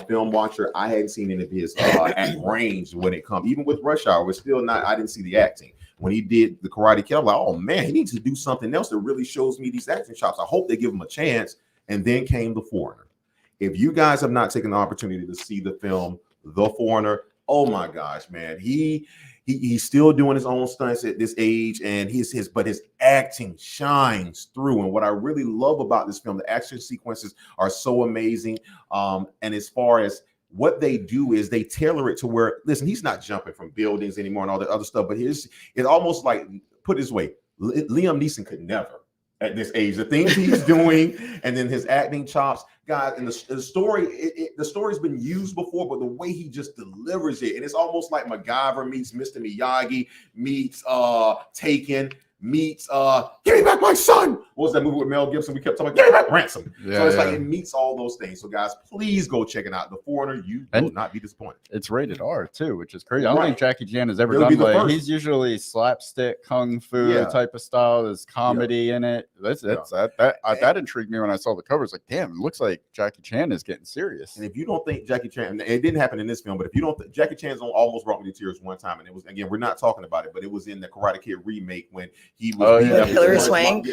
film watcher, I hadn't seen any of his at range when it comes. Even with Rush Hour, I didn't see the acting. When he did The Karate Kid, I'm like, oh man, he needs to do something else that really shows me these acting chops. I hope they give him a chance. And then came The Foreigner. If you guys have not taken the opportunity to see the film The Foreigner, oh my gosh, man, he He's still doing his own stunts at this age, and but his acting shines through. And what I really love about this film, the action sequences are so amazing. And as far as what they do is they tailor it to where, listen, he's not jumping from buildings anymore and all that other stuff, but it's almost like, put it this way, Liam Neeson could never at this age, the things he's doing, and then his acting chops, guys, and the story, the story's been used before, but the way he just delivers it, and it's almost like MacGyver meets Mr. Miyagi meets Taken meets Give Me Back My Son. What was that movie with Mel Gibson? We kept talking about Give Me Back Ransom. So it's like it meets all those things. So guys, please go check it out. The Foreigner, you will not be disappointed. It's rated R too, which is crazy. I don't think Jackie Chan has ever done like he's usually slapstick kung fu type of style. There's comedy in it. That intrigued me when I saw the covers. Like, damn, it looks like Jackie Chan is getting serious. And if you don't think Jackie Chan, it didn't happen in this film, but if you don't think Jackie Chan's almost brought me to tears one time, and it was, again, we're not talking about it, but it was in the Karate Kid remake when he was Hilary Swank.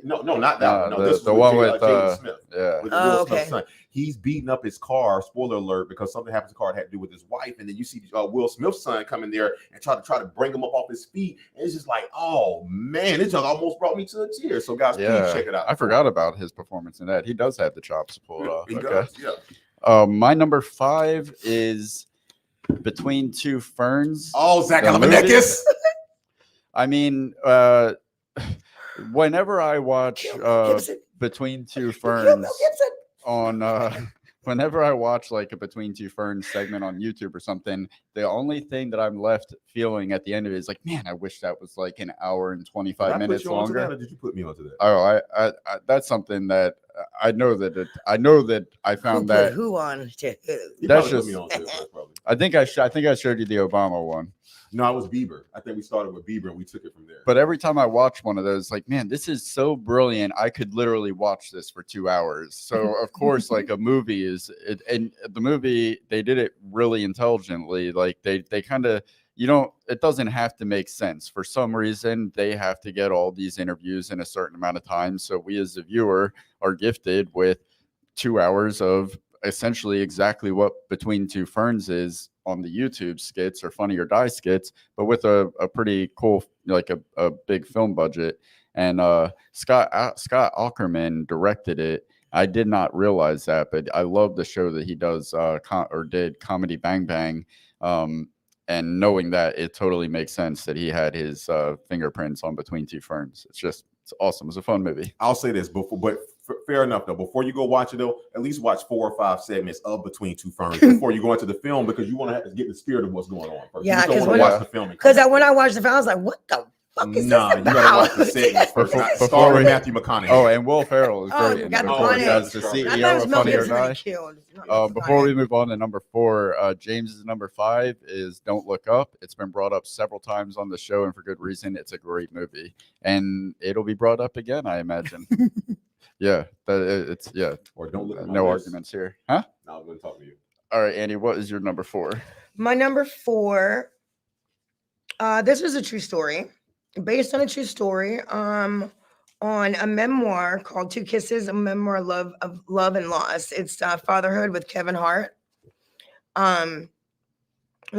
No, not that one. No, the one with Jaden Smith. With Will Smith's son. He's beating up his car. Spoiler alert, because something happened to the car that had to do with his wife, and then you see Will Smith's son come in there and try to bring him up off his feet, and it's just like, oh man, it just almost brought me to a tear. So guys, please check it out. I forgot about his performance in that. He does have the chops to pull it off. He does, yeah. My number 5 is Between Two Ferns. Oh, Zach Galifianakis. I mean, whenever I watch Between Two Ferns whenever I watch like a Between Two Ferns segment on YouTube or something, the only thing that I'm left feeling at the end of it is like, man, I wish that was like an hour and 25 minutes longer. Or did you put me onto that? Oh, I that's something that I know that I found that. Who on to who? That's just. Me onto it, probably. I think I showed you the Obama one. No, it was Bieber. I think we started with Bieber and we took it from there. But every time I watch one of those, like, man, this is so brilliant. I could literally watch this for 2 hours. So of course, like a movie and the movie, they did it really intelligently. Like they kind of, it doesn't have to make sense. For some reason, they have to get all these interviews in a certain amount of time. So we as a viewer are gifted with 2 hours of essentially exactly what Between Two Ferns is on the YouTube skits or Funny or Die skits, but with a pretty cool, like a big film budget. And Scott Aukerman directed it. I did not realize that, but I love the show that he does did Comedy Bang Bang. And knowing that, it totally makes sense that he had his fingerprints on Between Two Ferns. It's awesome. It's a fun movie. I'll say this fair enough though. Before you go watch it though, at least watch 4 or 5 segments of Between Two Ferns before you go into the film, because you want to get the spirit of what's going on first. Yeah, because watch the film. Because when I watched the film, I was like, what the fuck is this about? You gotta watch the segment first. Starring Matthew McConaughey. Oh, and Will Ferrell is great. You got the funny. That's the CEO of Funny or Die. Before we move on to number 4, James's number 5 is Don't Look Up. It's been brought up several times on the show, and for good reason. It's a great movie, and it'll be brought up again, I imagine. Yeah, it's Or Don't Look. No arguments here, huh? No, I'm going to talk to you. All right, Andy, what is your number 4? My number 4. This was a true story, based on a true story. On a memoir called Two Kisses, a memoir of love and loss. It's Fatherhood with Kevin Hart. We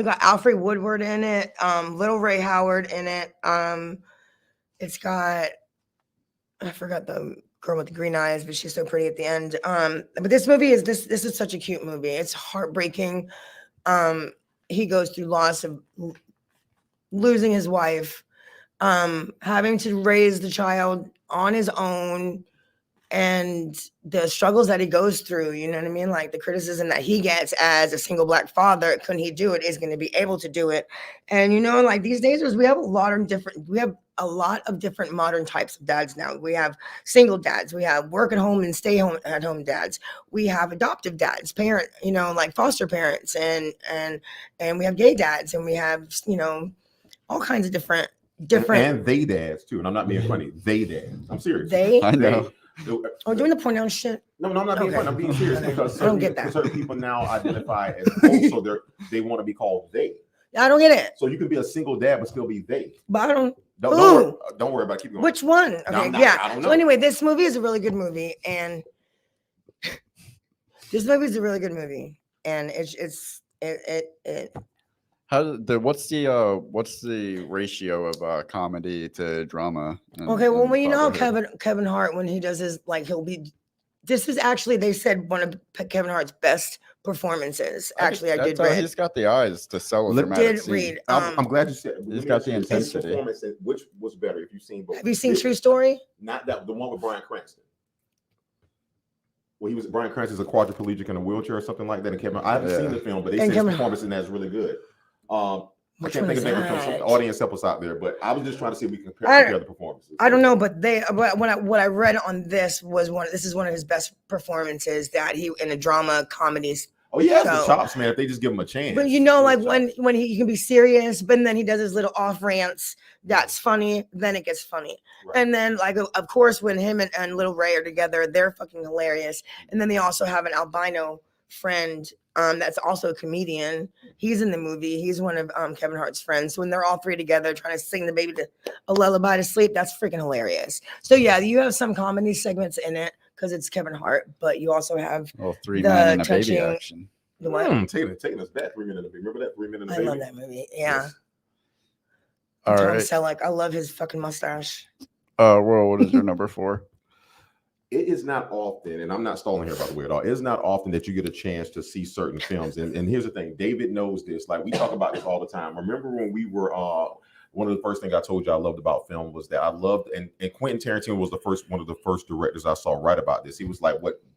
got Alfred Woodward in it, Little Ray Howard in it. It's got, I forgot the girl with the green eyes, but she's so pretty at the end. But this movie is this is such a cute movie. It's heartbreaking. He goes through loss of losing his wife, having to raise the child on his own, and the struggles that he goes through, you know what I mean? Like the criticism that he gets as a single Black father, couldn't he do it, is going to be able to do it. And, like these days, we have a lot of different modern types of dads now. We have single dads. We have work at home and stay home at home dads. We have adoptive dads, like foster parents, and we have gay dads, and we have, all kinds of different and they dads too. And I'm not being funny. They dads. I'm serious. I know. Oh, doing the pronoun shit. No, I'm not being funny. I'm being serious because I don't get that. Certain people now identify as also they want to be called they. I don't get it. So you can be a single dad but still be they. But I don't. Don't worry about it. Keep going. Which one? Okay, I don't know. So anyway, this movie is a really good movie, and it What's the ratio of comedy to drama? Okay, well, in you know how fatherhood? Kevin Hart, when he does his, like, he'll be. This is actually, they said, one of Kevin Hart's best performances. Actually, I did read. He's got the eyes to sell a Let- dramatic Did scene. read. I'm glad you said. He's got the His intensity. performance, which was better if you've seen both? Have you seen True Story? Not that the one with Bryan Cranston. Well, Bryan Cranston's a quadriplegic in a wheelchair or something like that. And Kevin, I haven't seen the film, but they said his performance in that is really good. I can't think of it from some audience help us out there, but I was just trying to see if we can compare the performances. I don't know, but what I read on this was this is one of his best performances that he in a drama comedies. Oh, he has the chops, man. If they just give him a chance. But you know, like when he can be serious, but then he does his little off rants. That's funny. Then it gets funny, right. And then like of course when him and Little Ray are together, they're fucking hilarious. And then they also have an albino friend. That's also a comedian. He's in the movie. He's one of Kevin Hart's friends. So when they're all three together trying to sing the baby a lullaby to sleep, that's freaking hilarious. So yeah, you have some comedy segments in it because it's Kevin Hart, but you also have 3 men and a baby action. The what? Taking us back 3 minutes. Remember that 3 minutes? I love that movie. Yeah. Yes. All Tom right. Selleck. I love his fucking mustache. Well, what is your number 4? It is not often, and I'm not stalling here by the way at all. It's not often that you get a chance to see certain films. And here's the thing, David knows this. Like we talk about this all the time. Remember when we were one of the first things I told you I loved about film was that I loved, and Quentin Tarantino was one of the first directors I saw write about this. He was like,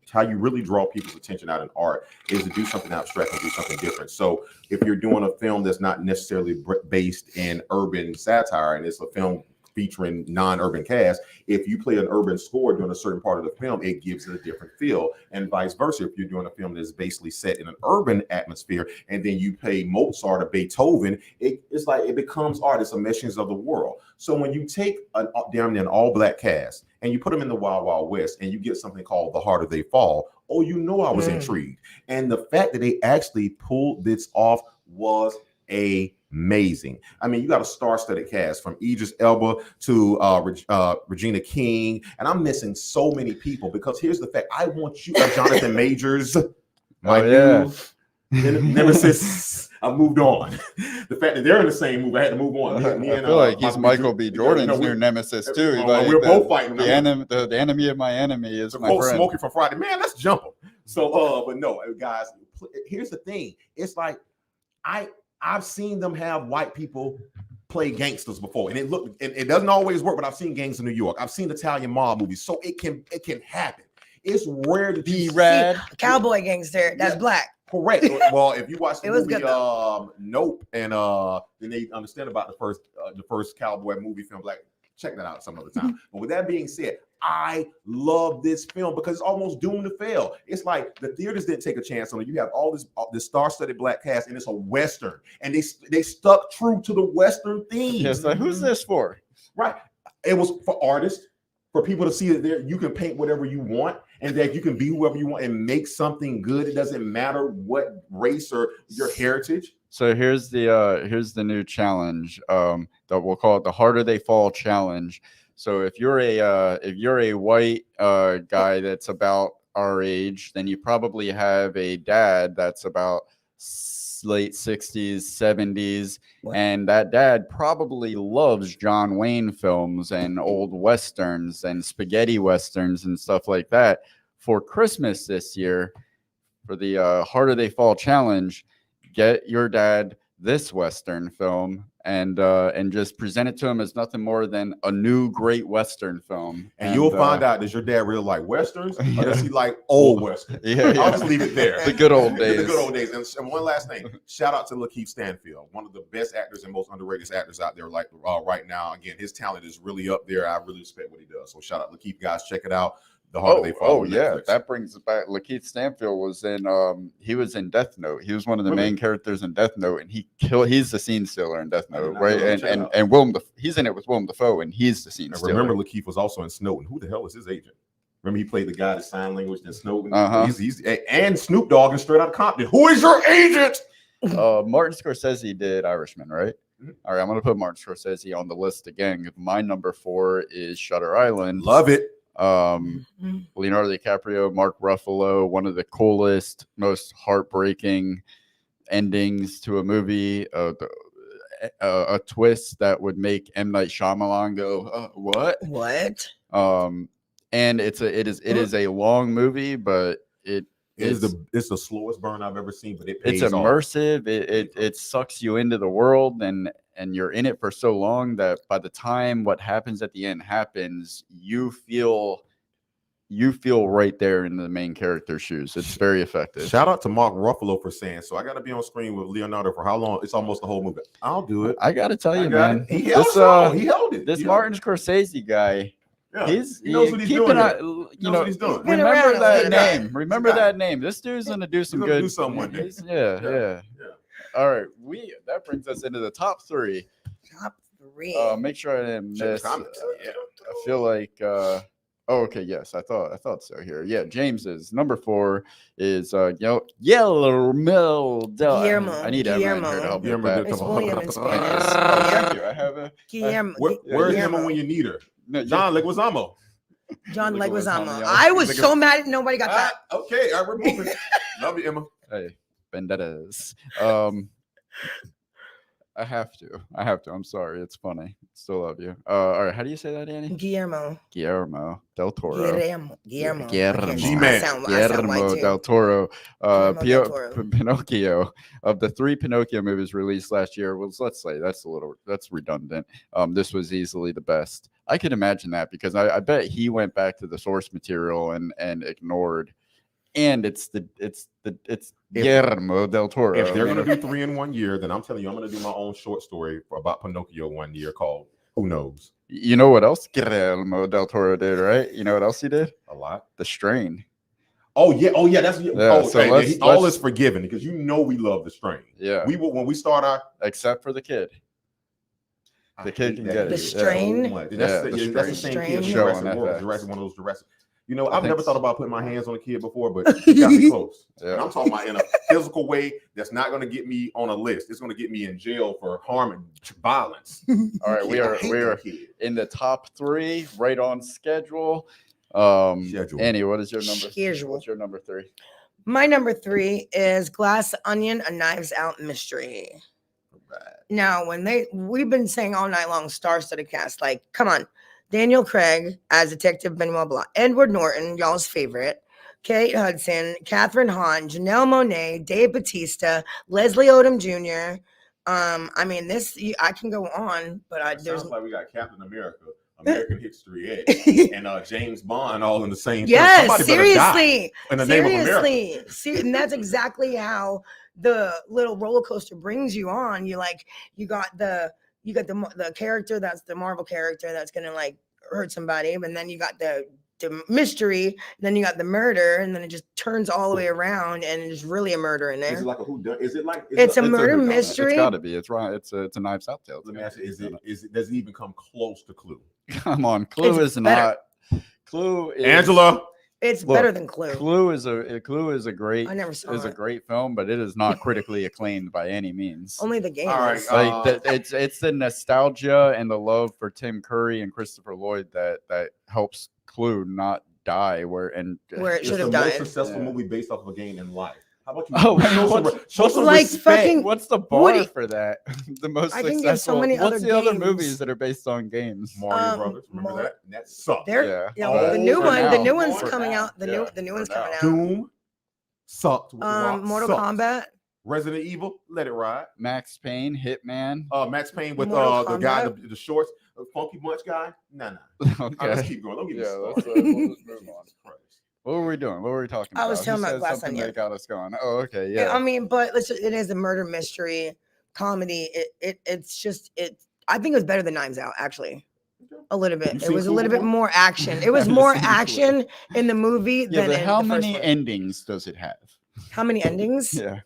how you really draw people's attention out in art is to do something abstract and do something different. So if you're doing a film that's not necessarily based in urban satire, and it's a film featuring non-urban cast, if you play an urban score during a certain part of the film, it gives it a different feel, and vice versa. If you're doing a film that's basically set in an urban atmosphere and then you play Mozart or Beethoven, it's like it becomes art. It's a meshing of the world. So when you take down an all-black cast and you put them in the Wild Wild West and you get something called The Harder They Fall, I was intrigued. And the fact that they actually pulled this off was amazing. I mean, you got a star-studded cast from Idris Elba to Regina King, and I'm missing so many people because here's the fact: I want you, Jonathan Majors, new nemesis. I moved on. The fact that they're in the same movie, I had to move on. I feel like he's Michael B. Jordan's new nemesis too. Like we're both fighting. The enemy of my enemy is my friend. Smokey from Friday. Man, let's jump him. So, but no, guys. Here's the thing: it's like I've seen them have white people play gangsters before, and it doesn't always work. But I've seen Gangs of New York. I've seen Italian mob movies, so it can happen. It's rare to see a cowboy gangster that's black. Correct. Well, if you watch the movie Nope, and then they understand about the first cowboy movie film, black. Check that out some other time. But with that being said, I love this film because it's almost doomed to fail. It's like the theaters didn't take a chance on it. You have all this star-studded black cast, and it's a Western, and they stuck true to the Western theme. Yes, like, who's this for? Right. It was for artists, for people to see that there you can paint whatever you want, and that you can be whoever you want and make something good. It doesn't matter what race or your heritage. So here's the new challenge that we'll call it the Harder They Fall challenge. So if you're a white guy that's about our age, then you probably have a dad that's about late 60s, 70s, and that dad probably loves John Wayne films and old westerns and spaghetti westerns and stuff like that. For Christmas this year, for the Harder They Fall challenge, get your dad this Western film and just present it to him as nothing more than a new great Western film. And you'll find out, does your dad really like Westerns or does he like old Westerns? I'll just leave it there. The good old days. The good old days. And one last thing, shout out to Lakeith Stanfield, one of the best actors and most underrated actors out there right now. Again, his talent is really up there. I really respect what he does. So shout out Lakeith, guys. Check it out. The Harder They Fall. Yeah, that brings it back. Lakeith Stanfield was in Death Note. He was one of the main characters in Death Note, and he's the scene stealer in Death Note, right? And he's in it with Willem Dafoe, and he's the scene stealer. Remember, Lakeith was also in Snowden. Who the hell is his agent? Remember, he played the guy that sign language in Snowden. He's and Snoop Dogg and Straight Outta Compton. Who is your agent? Martin Scorsese did Irishman, right? Mm-hmm. All right, I'm gonna put Martin Scorsese on the list again. My number 4 is Shutter Island. Love it. Leonardo DiCaprio, Mark Ruffalo, one of the coolest, most heartbreaking endings to a movie, a twist that would make M. Night Shyamalan go, what? What? And it is a long movie, but it's the slowest burn I've ever seen, but it pays it's off. immersive. It sucks you into the world, and you're in it for so long that by the time what happens at the end happens, you feel right there in the main character's shoes. It's very effective. Shout out to Mark Ruffalo for saying so. I got to be on screen with Leonardo for how long? It's almost the whole movie. I'll do it. I got to tell you, man. He held it. This Martin Scorsese guy. Yeah. He knows what he's doing. What he's doing. Remember that name. Remember that name. This dude's gonna do some good. Do something one day. Yeah. All right, that brings us into the top three. Top three. Make sure I didn't miss. I feel like. Okay. Yes, I thought so. Here. Yeah. James's number 4 is Guillermo del. I need everyone here to help me with that. It's William in Spanish. Thank you. I have a. Guillermo. Where's Emma when you need her? No, John Leguizamo. John Leguizamo. Yeah. I was so mad at nobody got that. Okay, I remove it. Love you, Emma. Hey, vendettas. I have to. I'm sorry. It's funny. Still love you. All right. How do you say that, Annie? Guillermo del Toro. Guillermo. Guillermo del Toro. Pinocchio. Of the 3 Pinocchio movies released last year, well, let's say that's redundant. This was easily the best. I could imagine that because I bet he went back to the source material and ignored. And it's Guillermo del Toro. If they're going to do 3 in 1 year, then I'm telling you, I'm going to do my own short story about Pinocchio one year called Who Knows? You know what else Guillermo del Toro did, right? You know what else he did? A lot. The Strain. Oh yeah. That's all is forgiven because we love The Strain. Yeah. We will when we start our except for the kid. The kid can get it. The Strain. That's the same kid. Jurassic World. Jurassic, one of those Jurassic. You know, I've never thought about putting my hands on a kid before, but it got me close. And I'm talking about in a physical way that's not going to get me on a list. It's going to get me in jail for harm and violence. All right, we are in the top 3, right on schedule. Annie, what is your number? What's your number 3? My number 3 is Glass Onion: A Knives Out Mystery. Now, we've been saying all night long, star-studded cast. Like, come on. Daniel Craig as Detective Benoit Blanc, Edward Norton, y'all's favorite, Kate Hudson, Catherine Hahn, Janelle Monáe, Dave Bautista, Leslie Odom Jr. I can go on, but sounds like we got Captain America, American History X, and James Bond all in the same. Yes, seriously, in the name of America. And that's exactly how the little roller coaster brings you on. You got the character that's the Marvel character that's gonna like hurt somebody, and then you got the mystery, and then you got the murder, and then it just turns all the way around, and it's really a murder in there. Is it like a whodunit? Is it like it's a murder mystery? It's got to be. It's right. It's a Knives Out tale. Let me ask you: does it even come close to Clue? Come on, Clue is not. Clue is Angela. It's better than Clue. Clue is a great. I never saw is a great film, but it is not critically acclaimed by any means. Only the game. All right, it's the nostalgia and the love for Tim Curry and Christopher Lloyd that helps Clue not die where it should have died. Most successful movie based off of a game in life. How about you? Show some like respect. fucking What's the bar for that? The most I can successful. give so many What's other the other games. movies that are based on games? Mario Brothers. Remember that? That sucked. The new one's coming out. The new one's coming out. Doom sucked. Mortal Kombat. Resident Evil, let it ride. Max Payne, Hitman. Max Payne with the guy, the shorts, the Funky Bunch guy. Nah. Okay. Let's keep going. Don't get me started. We'll just move on. What were we doing? What were we talking about? I was telling about Glass Onion. That got us going. Oh, okay, yeah. I mean, but it is a murder mystery comedy. It's just. I think it was better than Knives Out, actually. A little bit. It was a little bit more action. It was more action in the movie than in how the many first endings does it have? How many endings? Yeah.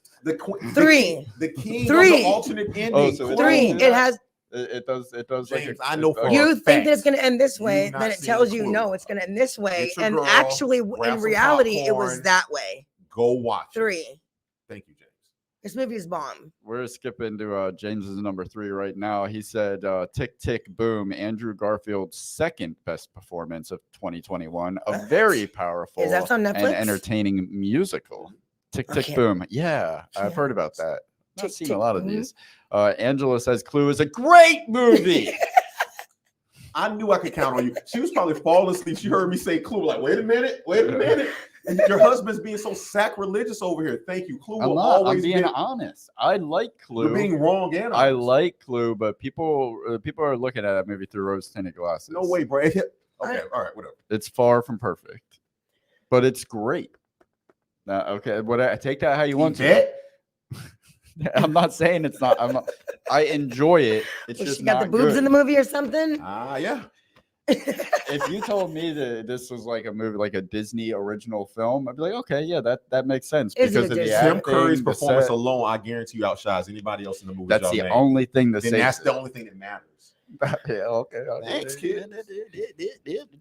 Three. The king Three. of the alternate ending. So 3. It has. It does. James, I know for You a think fact that it's going to end this way, you've not then it seen tells you Clue. no, it's going to end this way, Get your and girl, actually, grab in some reality, it was popcorn. that way. Go watch. 3. Thank you, James. This movie is bomb. We're skipping to James's number 3 right now. He said, "Tick Tick Boom." Andrew Garfield's second best performance of 2021. A very powerful Is that on and Netflix? entertaining musical. Tick Tick Okay. Boom. Yeah, I've heard about that. I've seen a lot of these. Angela says Clue is a great movie. I knew I could count on you. She was probably falling asleep. She heard me say Clue. Like, wait a minute. And your husband's being so sacrilegious over here. Thank you. Clue will always I'm being honest. I like Clue. You're being wrong, and I like Clue, but people are looking at that movie through rose-tinted glasses. No way, bro. Okay, all right, whatever. It's far from perfect, but it's great. Okay, I take that how you want to. I'm not saying it's not. I enjoy it. It's just she got not the boobs good. in the movie or something. Yeah. If you told me that this was like a movie, like a Disney original film, I'd be like, okay, yeah, that makes sense Is because it of the Disney? Tim acting, Curry's the performance set. alone, I guarantee you outshines anybody else in the movie. That's the only thing that then saves that's it. the only thing that matters. Yeah, okay. Thanks, kid.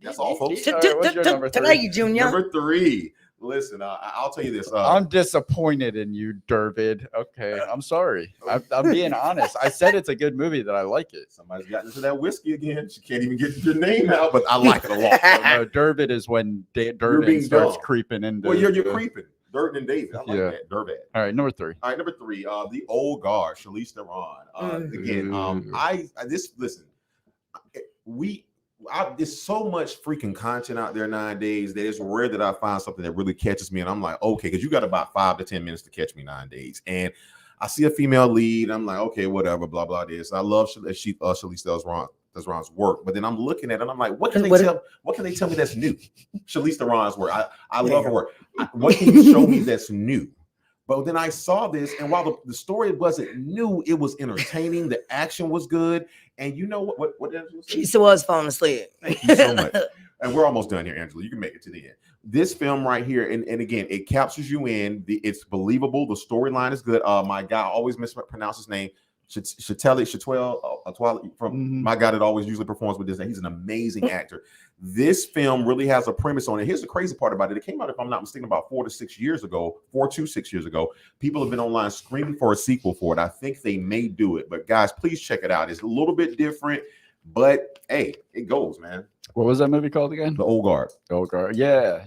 That's all, folks. All right, what's your number three? Tonight, Junior. Number 3. Listen, I'll tell you this. I'm disappointed in you, David. Okay, I'm sorry. I'm being honest. I said it's a good movie, that I like it. Somebody's gotten into that whiskey again. She can't even get your name out, but I like it a lot. No, David is when Durden being starts dumb. creeping into. Well, you're creeping. Durden and David. I like that. Durden. All right, number 3. All right, number 3. The Old Guard, Charlize Theron. Again, there's so much freaking content out there nowadays that it's rare that I find something that really catches me, and I'm like, okay, because you got about 5 to 10 minutes to catch me nowadays, and I see a female lead, I'm like, okay, whatever, blah blah this. I love Charlize Theron's work, but then I'm looking at it, and I'm like, what can they tell me that's new? Charlize Theron's work, I love her work. What can you show me that's new? But then I saw this, and while the story wasn't new, it was entertaining. The action was good, and you know what did Angela say? She still was falling asleep. Thank you so much. And we're almost done here, Angela. You can make it to the end. This film right here, and again, it captures you in. It's believable. The storyline is good. My guy, I always mispronounce his name. Chatwell from my guy that always usually performs with this. He's an amazing actor. This film really has a premise on it. Here's the crazy part about it. It came out, if I'm not mistaken, about 4 to 6 years ago. People have been online screaming for a sequel for it. I think they may do it, but guys, please check it out. It's a little bit different, but hey, it goes, man. What was that movie called again? The Old Guard. Old Guard. Yeah.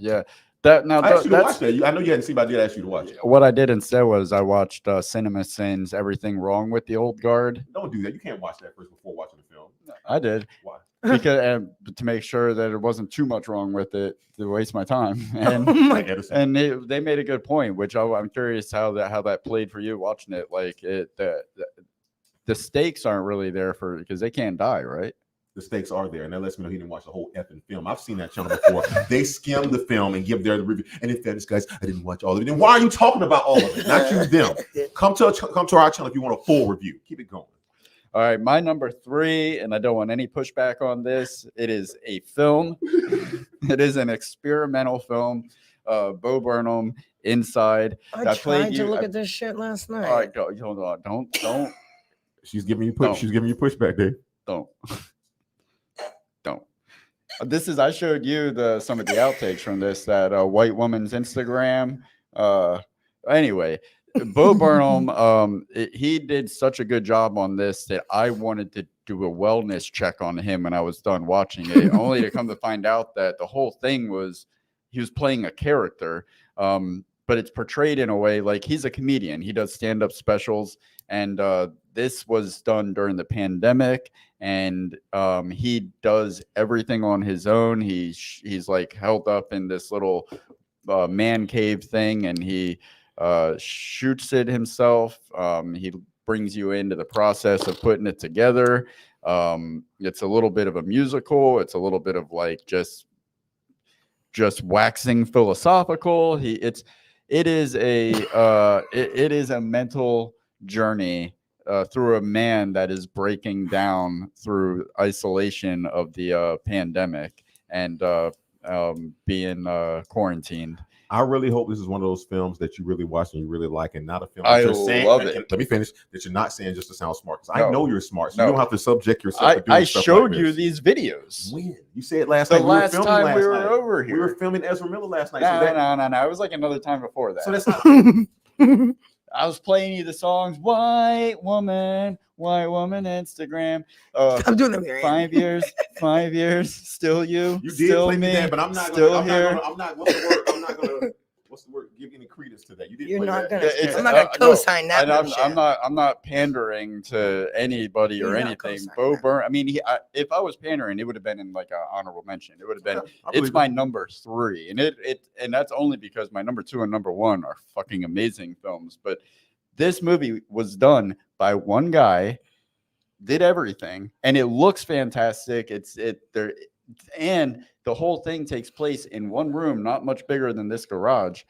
I asked you to watch that. I know you hadn't seen, but I did ask you to watch it. What I did instead was I watched Cinema Sins, Everything Wrong with the Old Guard. Don't do that. You can't watch that first before watching the film. I did. Why? Because to make sure that there wasn't too much wrong with it to waste my time. And they made a good point, which I'm curious how that played for you watching it. Like the stakes aren't really there because they can't die, right? The stakes are there, and that lets me know he didn't watch the whole effing film. I've seen that channel before. They skim the film and give their review. And in fairness, guys, I didn't watch all of it. Then why are you talking about all of it? Not you, them. Come to our channel if you want a full review. Keep it going. All right, my number 3, and I don't want any pushback on this. It is a film. It is an experimental film. Bo Burnham, Inside. I tried to look at this shit last night. All right, hold on. Don't. She's giving you pushback, Dave. Don't. I showed you some of the outtakes from this, that white woman's Instagram. Anyway, Bo Burnham, he did such a good job on this that I wanted to do a wellness check on him when I was done watching it, only to come to find out that the whole thing was he was playing a character, but it's portrayed in a way like he's a comedian. He does stand-up specials, and this was done during the pandemic, and he does everything on his own. He's like held up in this little man cave thing, and he shoots it himself. He brings you into the process of putting it together. It's a little bit of a musical. It's a little bit of like just waxing philosophical. It is a mental journey through a man that is breaking down through isolation of the pandemic and being quarantined. I really hope this is one of those films that you really watch and you really like, and not a film. I love it. Let me finish. That you're not saying just to sound smart, because No. I know you're smart. So No. you don't have to subject yourself. to doing I stuff showed like you this. these videos. When you said last The night. last we were time filming we were last night. over here. We were filming Ezra Miller last night. No. It was like another time before that. So that's not. I was playing you the songs White Woman, Instagram. I'm doing them here. 5 years, still you. You did still play me that, but I'm not still gonna. here. I'm not. What's the word? I'm not gonna. what's the word? Give any credence to that. You didn't. You're play not that. gonna. It's- I'm not gonna no, co-sign that. And I'm bullshit. not pandering to anybody or He's not anything. co-signing Bo that. Burnham. I mean, if I was pandering, it would have been in like an honorable mention. It would have been. Okay, I It's believe my it. number 3, and that's only because my number 2 and number 1 are fucking amazing films. But this movie was done by one guy, did everything, and it looks fantastic. And the whole thing takes place in one room, not much bigger than this garage.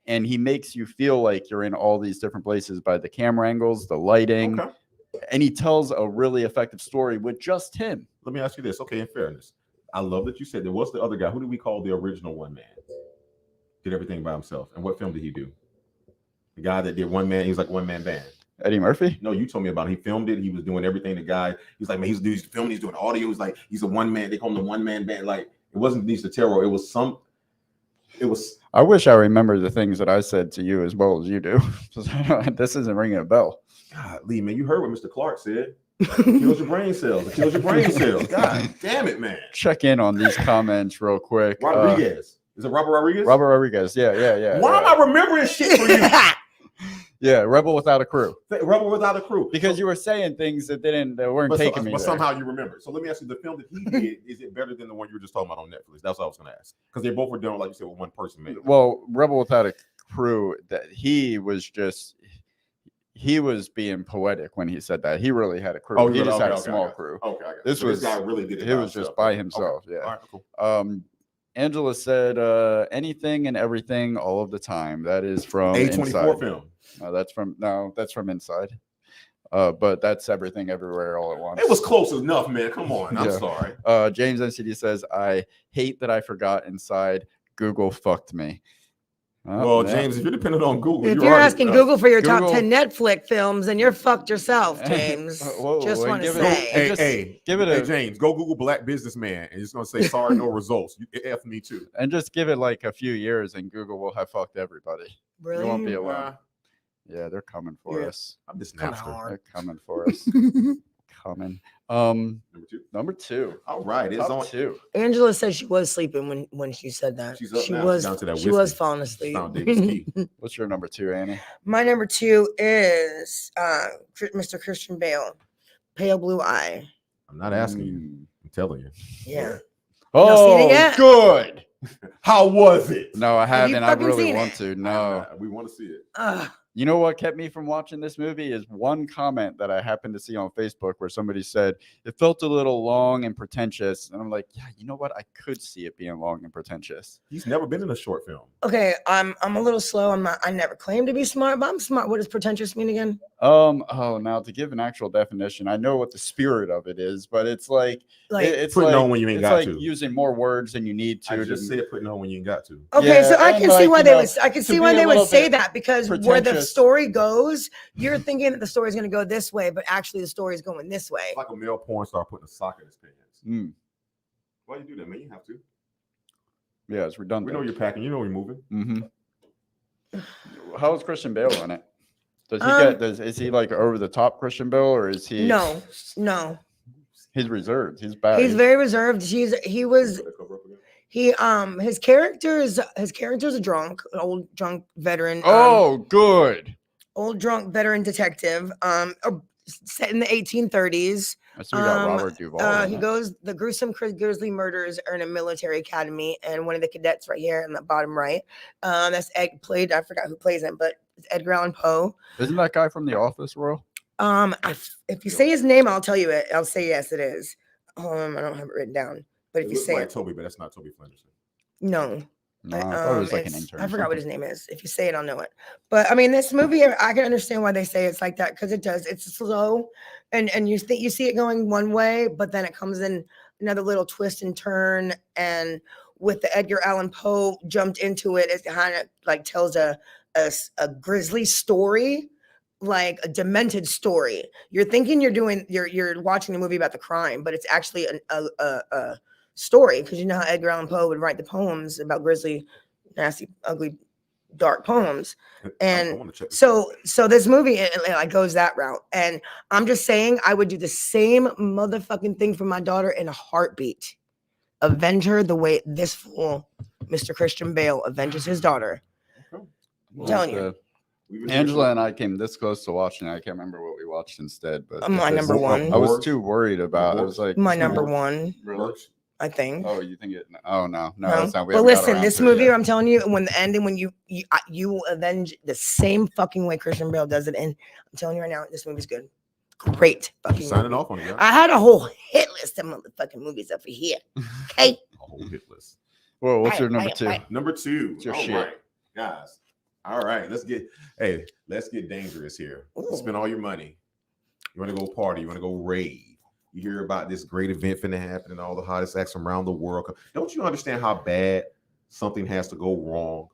And he makes you feel like you're in all these different places by the camera angles, the lighting, Okay. and he tells a really effective story with just him. Let me ask you this. Okay, in fairness, I love that you said there was the other guy. Who do we call the original one man? Did everything by himself. And what film did he do? The guy that did one man. He was like one man band. Eddie Murphy? No, you told me about him. He filmed it. He was doing everything. The guy, he's like, man, he's filming. He's doing audio. He's like, he's a one man. They call him the one man band. Like, it wasn't Denise Terror. It was. I wish I remember the things that I said to you as well as you do. This isn't ringing a bell. God, Lee, man, you heard what Mr. Clark said. It kills your brain cells. It kills your brain cells. God damn it, man. Check in on these comments real quick. Rodriguez. Is it Robert Rodriguez? Robert Rodriguez. Yeah. Why am I remembering shit for you? Yeah, Rebel Without a Crew. Rebel Without a Crew. Because you were saying things that weren't taking me but there. somehow you remember. So let me ask you, the film that he did, is it better than the one you were just talking about on Netflix? That's what I was going to ask. Because they both were done, like you said, with one person made. Well, Rebel Without a Crew, that he was being poetic when he said that. He really had a crew. Oh, he just had a okay, small crew. Okay, I got it. This So was guy really did it. He was just by himself. Okay. Yeah. All right, cool. Angela said, anything and everything all of the time. That is from A24 Inside. film. That's from Inside. But that's Everything Everywhere All at Once. It was close enough, man. Come on. I'm Yeah. sorry. James NCD says, I hate that I forgot Inside. Google fucked me. Well, James, if you're dependent on Google, If you're you're already- asking Google for your top Google- 10 Netflix films, then you're fucked yourself, James. Whoa, Just and want to give it- say. Hey, give it hey, a- James, go Google black businessman, and it's gonna say sorry, no results. You F me too. And just give it like a few years, and Google will have fucked everybody. Really? You won't be alone. Uh, Yeah, they're coming for Yeah. us. I'm just Kinda Napster. hard. They're coming for us. Coming. Number 2. Number 2. All right, it's Top on. 2. Angela said she was sleeping when she said that. She's up She now. was She's down to that she was whiskey. falling asleep. Found David's key. What's your number 2, Annie? My number 2 is Mr. Christian Bale, Pale Blue Eye. I'm not asking you. Mm. I'm telling you. Yeah. Oh, seen it yet? good. How was it? No, I Have you haven't. I fucking really seen want it? to. No. We want to see it. Ugh. You know what kept me from watching this movie is one comment that I happened to see on Facebook where somebody said it felt a little long and pretentious. And I'm like, yeah, you know what? I could see it being long and pretentious. He's never been in a short film. Okay, I'm a little slow. I never claimed to be smart, but I'm smart. What does pretentious mean again? Now to give an actual definition, I know what the spirit of it is, but it's like it's putting like, on when you ain't it's got like to. using more words than you need to. I just said putting on when you ain't got to. Okay, Yeah, so I and can like, see why you they know, would. I can to see be why a they would little say bit that because where the pretentious. story goes, you're thinking that the story is going to go this way, but actually the story is going this way. It's like a male porn star putting a sock in his pants. Mm, Why you do that, man? You have to. yeah, it's We redundant. know you're packing. You know you're moving. Mm-hmm. How is Christian Bale on it? Does he is he like over the top Christian Bale, or is he? No. He's reserved. He's bad. He's very reserved. He was Put that cover up again. his character is a drunk, an old drunk veteran. Oh, good. Old drunk veteran detective. Set in the 1830s. I see we got Robert Duvall. He goes. The gruesome grisly murders are in a military academy, and one of the cadets right here in the bottom right. That's played. I forgot who plays him, but it's Edgar Allan Poe. Isn't that guy from The Office, Royal? If you say his name, I'll tell you it. I'll say yes, it is. I don't have it written down, but if It you looks say like it, Toby, but that's not Toby Flenderson. no. No, I thought it was like an It's- intern. I or forgot what his something. name is. If you say it, I'll know it. But I mean, this movie, I can understand why they say it's like that because it does. It's slow, and you think you see it going one way, but then it comes in another little twist and turn. And with the Edgar Allan Poe jumped into it, it kind of like tells a grisly story, like a demented story. You're thinking you're watching a movie about the crime, but it's actually a story because you know how Edgar Allan Poe would write the poems about grisly, nasty, ugly, dark poems. I And wanna check this so this movie it like goes that route. And I'm just saying I would do the same motherfucking thing for my daughter in a heartbeat. Avenge her the way this fool, Mr. Christian Bale, avenges his daughter. Okay. We'll telling have you. to- We've been Angela and I came this close to watching it. I can't remember what we watched instead, but My this is- number one. I was too worried about. I was like, My this number movie- one, Really? I think. Oh, you think it? Oh no, No. that's not. We But haven't got listen, around this to it movie, yet. I'm telling you, when the ending, when you will avenge the same fucking way Christian Bale does it, and I'm telling you right now, this movie's good. Great fucking Signing movie. off on it, guys. I had a whole hit list of motherfucking movies over here. Okay. A whole hit list. Whoa, what's your Right, number right, two? right. Number two. It's your All shit. right, guys. All right, let's get dangerous here. Ooh. Spend all your money. You want to go party? You want to go rave? You hear about this great event finna happen and all the hottest acts from around the world. Don't you understand how bad something has to go wrong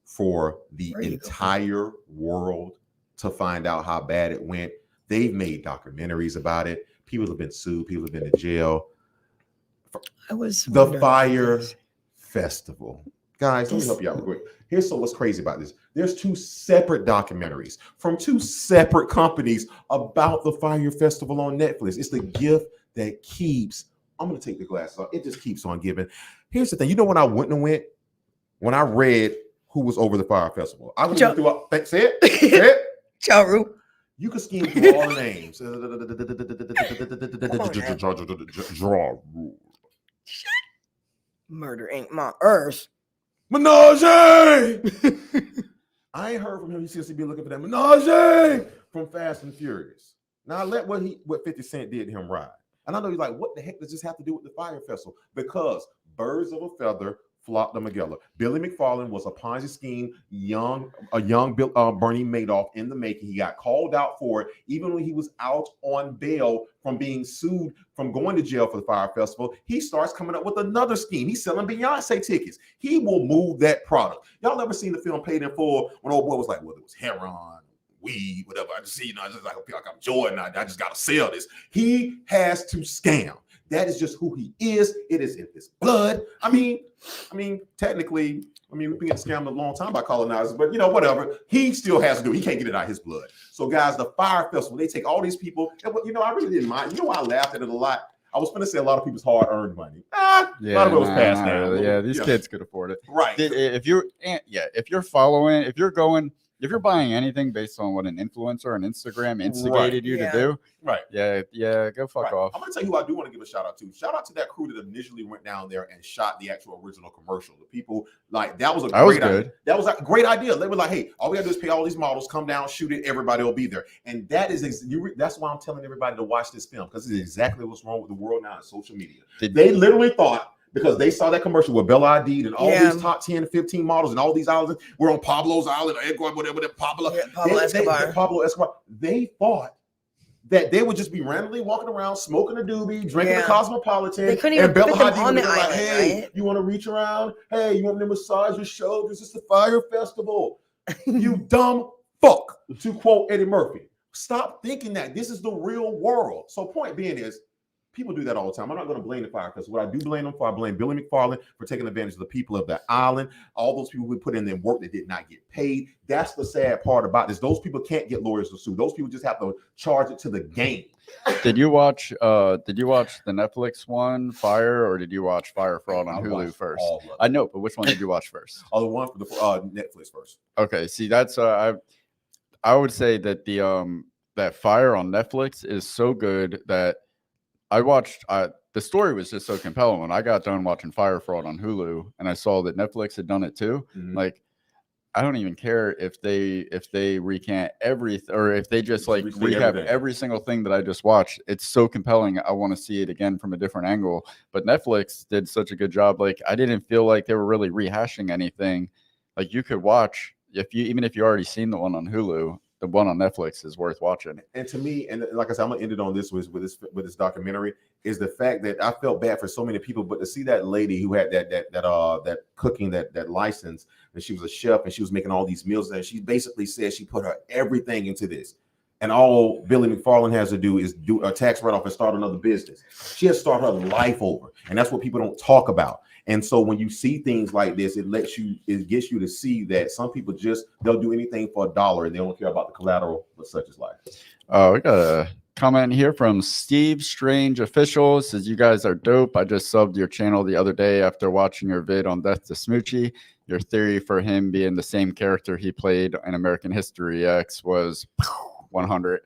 for the Where you go? entire world to find out how bad it went? They've made documentaries about it. People have been sued. People have been in jail. I was The wondering about Fire this. Festival. Guys, let me This- help you out real quick. Here's what's crazy about this. There's two separate documentaries from two separate companies about the Fire Festival on Netflix. It's the gift that keeps, I'm going to take the glasses off. It just keeps on giving. Here's the thing. You know when I wouldn't have went? When I read who was over the Fire Festival. I would Joe- have threw up. Say it. Say it. Ciao, Roo. You can scheme through all the names. Draw rule. Murder ain't my earth. Menage! I ain't heard from him. He seems to be looking for that Menage from Fast and Furious. Now let what 50 Cent did to him ride. And I know you're like, what the heck does this have to do with the Fire Festival? Because birds of a feather flock them together. Billy McFarland was a Ponzi scheme, a young Bernie Madoff in the making. He got called out for it, even when he was out on bail from being sued from going to jail for the Fire Festival. He starts coming up with another scheme. He's selling Beyonce tickets. He will move that product. Y'all ever seen the film Paid in Full when old boy was like, well, it was heroin, weed, whatever. I just see, I just like I'm Jordan. I just gotta sell this. He has to scam. That is just who he is. It is in his blood. I mean, technically, we've been scammed a long time by colonizers, but whatever. He still has to do it. He can't get it out of his blood. So, guys, the Fire Festival, they take all these people, and I really didn't mind. You know why I laughed at it a lot? I was going to say a lot of people's hard-earned money. A lot of it was passed down. Really. Yeah, these kids could afford it. Right. If you're buying anything based on what an influencer on Instagram instigated you to do, Right. yeah, go fuck off. I'm gonna tell you who I do want to give a shout out to. Shout out to that crew that initially went down there and shot the actual original commercial. The people that was a great idea. That was a great idea. They were like, hey, all we gotta do is pay all these models, come down, shoot it, everybody will be there. And that's why I'm telling everybody to watch this film, because it's exactly what's wrong with the world now in social media. They literally thought, because they saw that commercial with Bella Hadid and all these top 10, 15 models and all these islands. We're on Pablo's Island, or Edgar, whatever, Pablo Escobar. They thought that they would just be randomly walking around, smoking a doobie, drinking a Cosmopolitan. They couldn't even Bella fit them Hadid on would the be like, island, hey, right? you want to reach around? Hey, you want me to massage your shoulders? It's the Fire Festival. You dumb fuck, to quote Eddie Murphy. Stop thinking that. This is the real world. So point being is, people do that all the time. I'm not going to blame the Fire Festival. What I do blame them for, I blame Billy McFarland for taking advantage of the people of the island. All those people who put in their work that did not get paid. That's the sad part about this. Those people can't get lawyers to sue. Those people just have to charge it to the game. Did you watch the Netflix one, Fire, or did you watch Fire Fraud on Hulu first? I know, but which one did you watch first? Oh, the one for the Netflix first. Okay, see, that's I would say that that Fire on Netflix is so good that I watched. The story was just so compelling. When I got done watching Fire Fraud on Hulu, and I saw that Netflix had done it too, like, I don't even care if they recant everything, or if they just like recap every single thing that I just watched. It's so compelling. I want to see it again from a different angle. But Netflix did such a good job. Like, I didn't feel like they were really rehashing anything. Like, you could watch even if you already seen the one on Hulu. The one on Netflix is worth watching. And to me, and like I said, I'm gonna end it on this with this documentary, is the fact that I felt bad for so many people, but to see that lady who had that cooking that license, and she was a chef and she was making all these meals, and she basically said she put her everything into this, and all Billy McFarland has to do is do a tax write-off and start another business. She has to start her life over, and that's what people don't talk about. And so when you see things like this, it gets you to see that some people they'll do anything for $1 and they don't care about the collateral, but such is life. We got a comment here from Steve Strange Official. It says, you guys are dope. I just subbed your channel the other day after watching your vid on Death to Smoochie. Your theory for him being the same character he played in American History X was 100.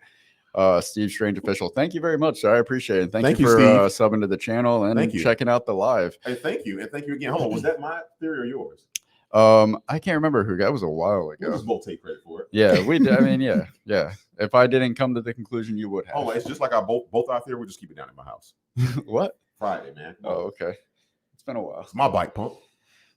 Steve Strange Official, thank you very much, sir. I appreciate it. Thank you for subbing to the channel and checking out the live. Hey, thank you. And thank you again. Hold on, was that my theory or yours? I can't remember who. That was a while ago. We'll just both take credit for it. Yeah, we did. I mean, yeah. If I didn't come to the conclusion, you would have. Oh, it's just like our both our theory. We just keep it down at my house. What? Friday, man. Oh, okay. It's been a while. It's my bike pump.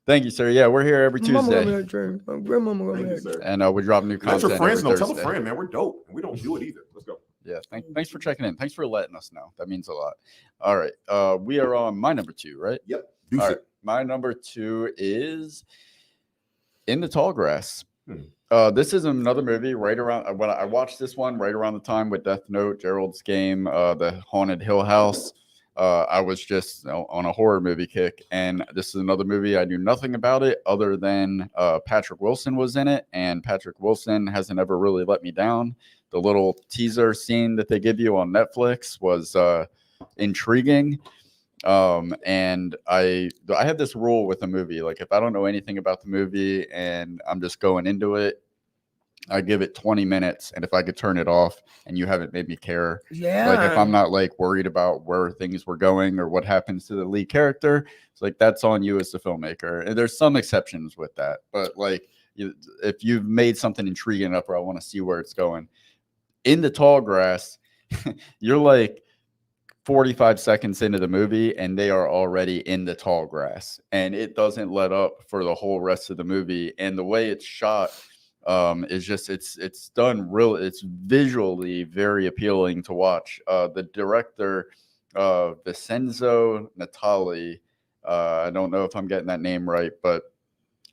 Thank you, sir. Yeah, we're here every Tuesday. My grandmama over there. And we drop new content. Let your friends know. every Tell a Thursday. friend, man. We're dope. We don't do it either. Let's go. Yeah, thanks for checking in. Thanks for letting us know. That means a lot. All right. We are on my number 2, right? Yep. All right. My number 2 is In the Tall Grass. This is another movie right around when I watched this one right around the time with Death Note, Gerald's Game, the Haunted Hill House. I was just on a horror movie kick, and this is another movie I knew nothing about it other than Patrick Wilson was in it, and Patrick Wilson hasn't ever really let me down. The little teaser scene that they give you on Netflix was intriguing. And I have this rule with a movie, like if I don't know anything about the movie and I'm just going into it, I give it 20 minutes, and if I could turn it off and you haven't made me care, like if I'm not like worried about where things were going or what happens to the lead character, it's like that's on you as the filmmaker. And there's some exceptions with that, but like if you've made something intriguing enough where I want to see where it's going. In the Tall Grass, you're like 45 seconds into the movie and they are already in the tall grass, and it doesn't let up for the whole rest of the movie. And the way it's shot is just it's done real. It's visually very appealing to watch. The director, Vincenzo Natali, I don't know if I'm getting that name right, but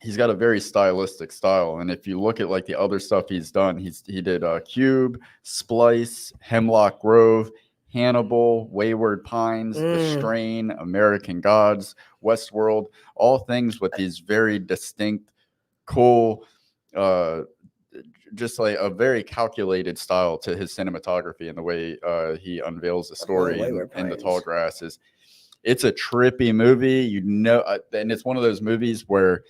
he's got a very stylistic style. And if you look at like the other stuff he's done, he did Cube, Splice, Hemlock Grove, Hannibal, Wayward Pines, The Strain, American Gods, Westworld, all things with these very distinct, cool, just like a very calculated style to his cinematography and the way he unveils the story in the Tall Grass. It's a trippy movie, and it's one of those movies where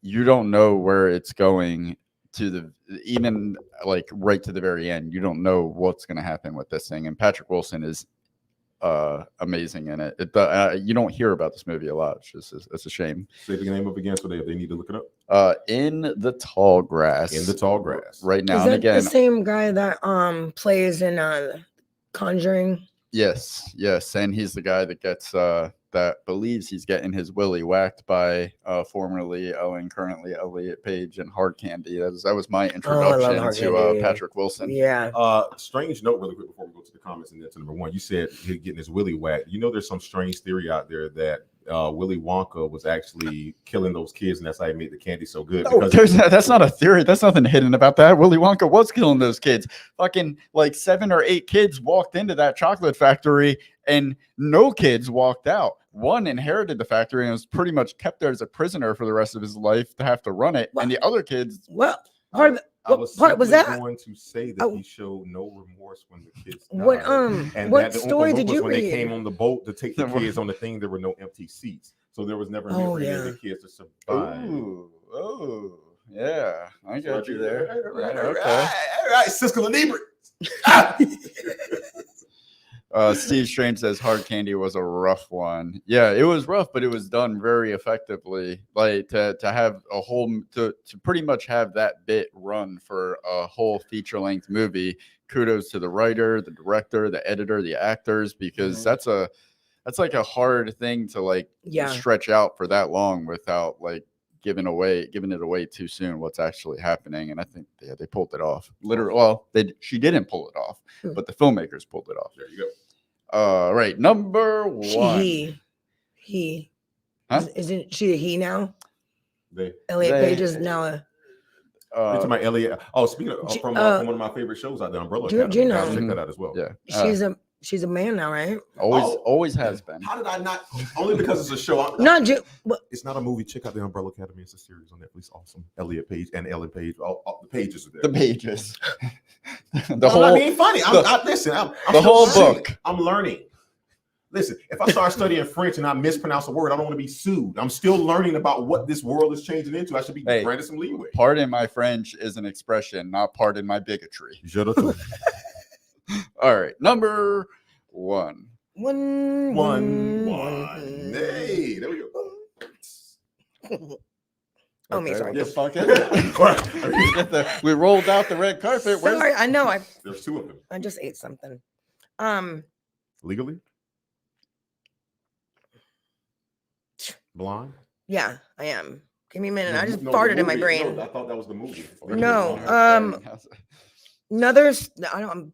you don't know where it's going to even like right to the very end. You don't know what's going to happen with this thing. And Patrick Wilson is amazing in it. You don't hear about this movie a lot. It's a shame. Say the name up again so they need to look it up. In the Tall Grass. In the Tall Grass. Right now. Is that and again, the same guy that plays in Conjuring? Yes. And he's the guy that gets that believes he's getting his willy whacked by formerly Ellen, currently Elliot Page, and Hard Candy. That was my introduction to Patrick Wilson. Yeah. Strange note really quick before we go to the comments and then to number 1. You said he's getting his willy whacked. You know, there's some strange theory out there that Willy Wonka was actually killing those kids, and that's how he made the candy so good. That's not a theory. That's nothing hidden about that. Willy Wonka was killing those kids. Fucking like 7 or 8 kids walked into that chocolate factory, and no kids walked out. One inherited the factory and was pretty much kept there as a prisoner for the rest of his life to have to run it. What? And the other kids, I was going to say that he showed no remorse when the kids died. What story did you read? When they came on the boat to take the kids on the thing, there were no empty seats, so there was never any of the kids to survive. Oh, yeah, I got you there. All right, Siskel and Ebert. Steve Strange says Hard Candy was a rough one. Yeah, it was rough, but it was done very effectively. Like to have a whole to pretty much have that bit run for a whole feature-length movie. Kudos to the writer, the director, the editor, the actors, because that's like a hard thing to like stretch out for that long without like giving it away too soon what's actually happening. And I think they pulled it off. Literally, well, she didn't pull it off, but the filmmakers pulled it off. There you go. Right, number 1. He. Huh? Isn't she a he now? Elliot Page is now a. It's my Elliot. Oh, speaking of from one of my favorite shows out there, Umbrella Academy. Gino. Check that out as well. Yeah, she's a man now, right? Always has been. How did I not? Only because it's a show. It's not a movie. Check out the Umbrella Academy. It's a series on Netflix. Awesome. Elliot Page and Ellen Page. All the pages are there. The pages. I'm not being funny. I'm whole book. I'm learning. Listen, if I start studying French and I mispronounce a word, I don't want to be sued. I'm still learning about what this world is changing into. I should be granted some leeway. Pardon my French is an expression, not pardon my bigotry. Je le trouve. All right, number one. One. Hey, there we go. Oh, me, sorry. Get we rolled out the red carpet. Sorry, I know. There's two of them. I just ate something. Legally? Blonde? Yeah, I am. Give me a minute. I just farted in my brain. No, I thought that was the movie. No. I'm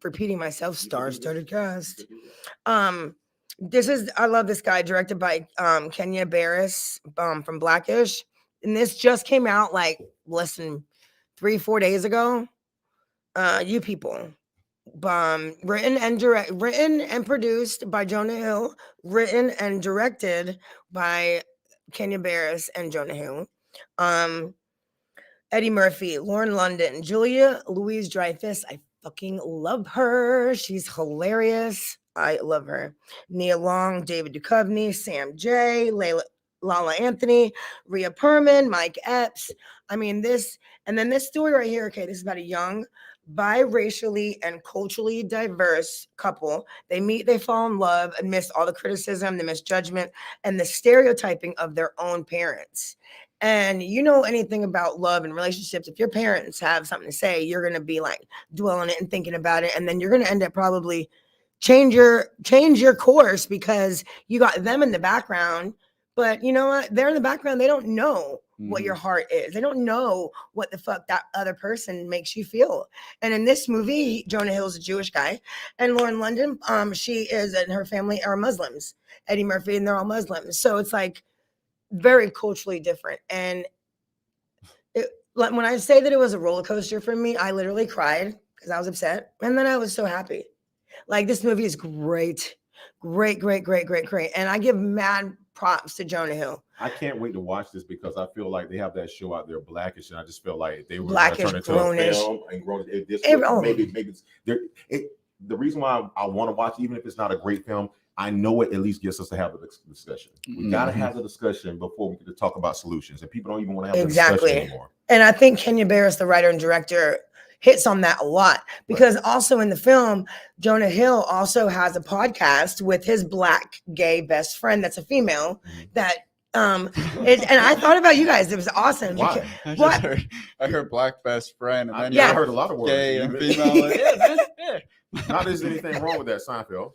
repeating myself. Star-studded cast. I love this guy, directed by Kenya Barris from Blackish. And this just came out like less than 3-4 days ago. You People. Written and produced by Jonah Hill. Written and directed by Kenya Barris and Jonah Hill. Eddie Murphy, Lauren London, Julia Louis-Dreyfus. I fucking love her. She's hilarious. I love her. Nia Long, David Duchovny, Sam J, Lala Anthony, Rhea Perlman, Mike Epps. I mean, this story right here. Okay, this is about a young, biracially and culturally diverse couple. They meet, they fall in love amidst all the criticism, the misjudgment, and the stereotyping of their own parents. And you know anything about love and relationships, if your parents have something to say, you're going to be like dwelling it and thinking about it. And then you're going to end up probably change your course because you got them in the background. But you know what? They're in the background. They don't know what your heart is. They don't know what the fuck that other person makes you feel. And in this movie, Jonah Hill's a Jewish guy, and Lauren London, she is, and her family are Muslims. Eddie Murphy, and they're all Muslims. So it's like very culturally different. And like when I say that it was a roller coaster for me, I literally cried because I was upset, and then I was so happy. Like, this movie is great. And I give mad props to Jonah Hill. I can't wait to watch this because I feel like they have that show out there, Blackish, and I just feel like they were Blackish, turn into a film and grow. Maybe the reason why I want to watch, even if it's not a great film, I know it at least gets us to have a discussion. We got to have the discussion before we can talk about solutions, and people don't even want to have the discussion anymore. And I think Kenya Barris, the writer and director, hits on that a lot because also in the film, Jonah Hill also has a podcast with his black gay best friend that's a female that and I thought about you guys. It was awesome. Why? I heard black best friend, and then I heard a lot of words. Gay and female. Not there's anything wrong with that, Seinfeld.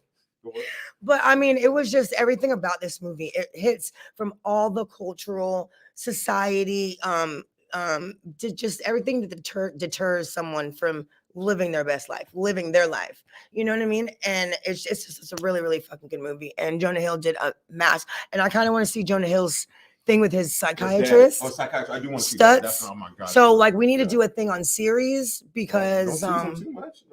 But I mean, it was just everything about this movie. It hits from all the cultural, society, just everything that deters someone from living their best life, living their life. You know what I mean? And it's a really, really fucking good movie. And Jonah Hill did a mass. And I kind of want to see Jonah Hill's thing with his psychiatrist. Psychiatrist. I do want to see that. That's, oh my God. So like we need to do a thing on series because don't too much.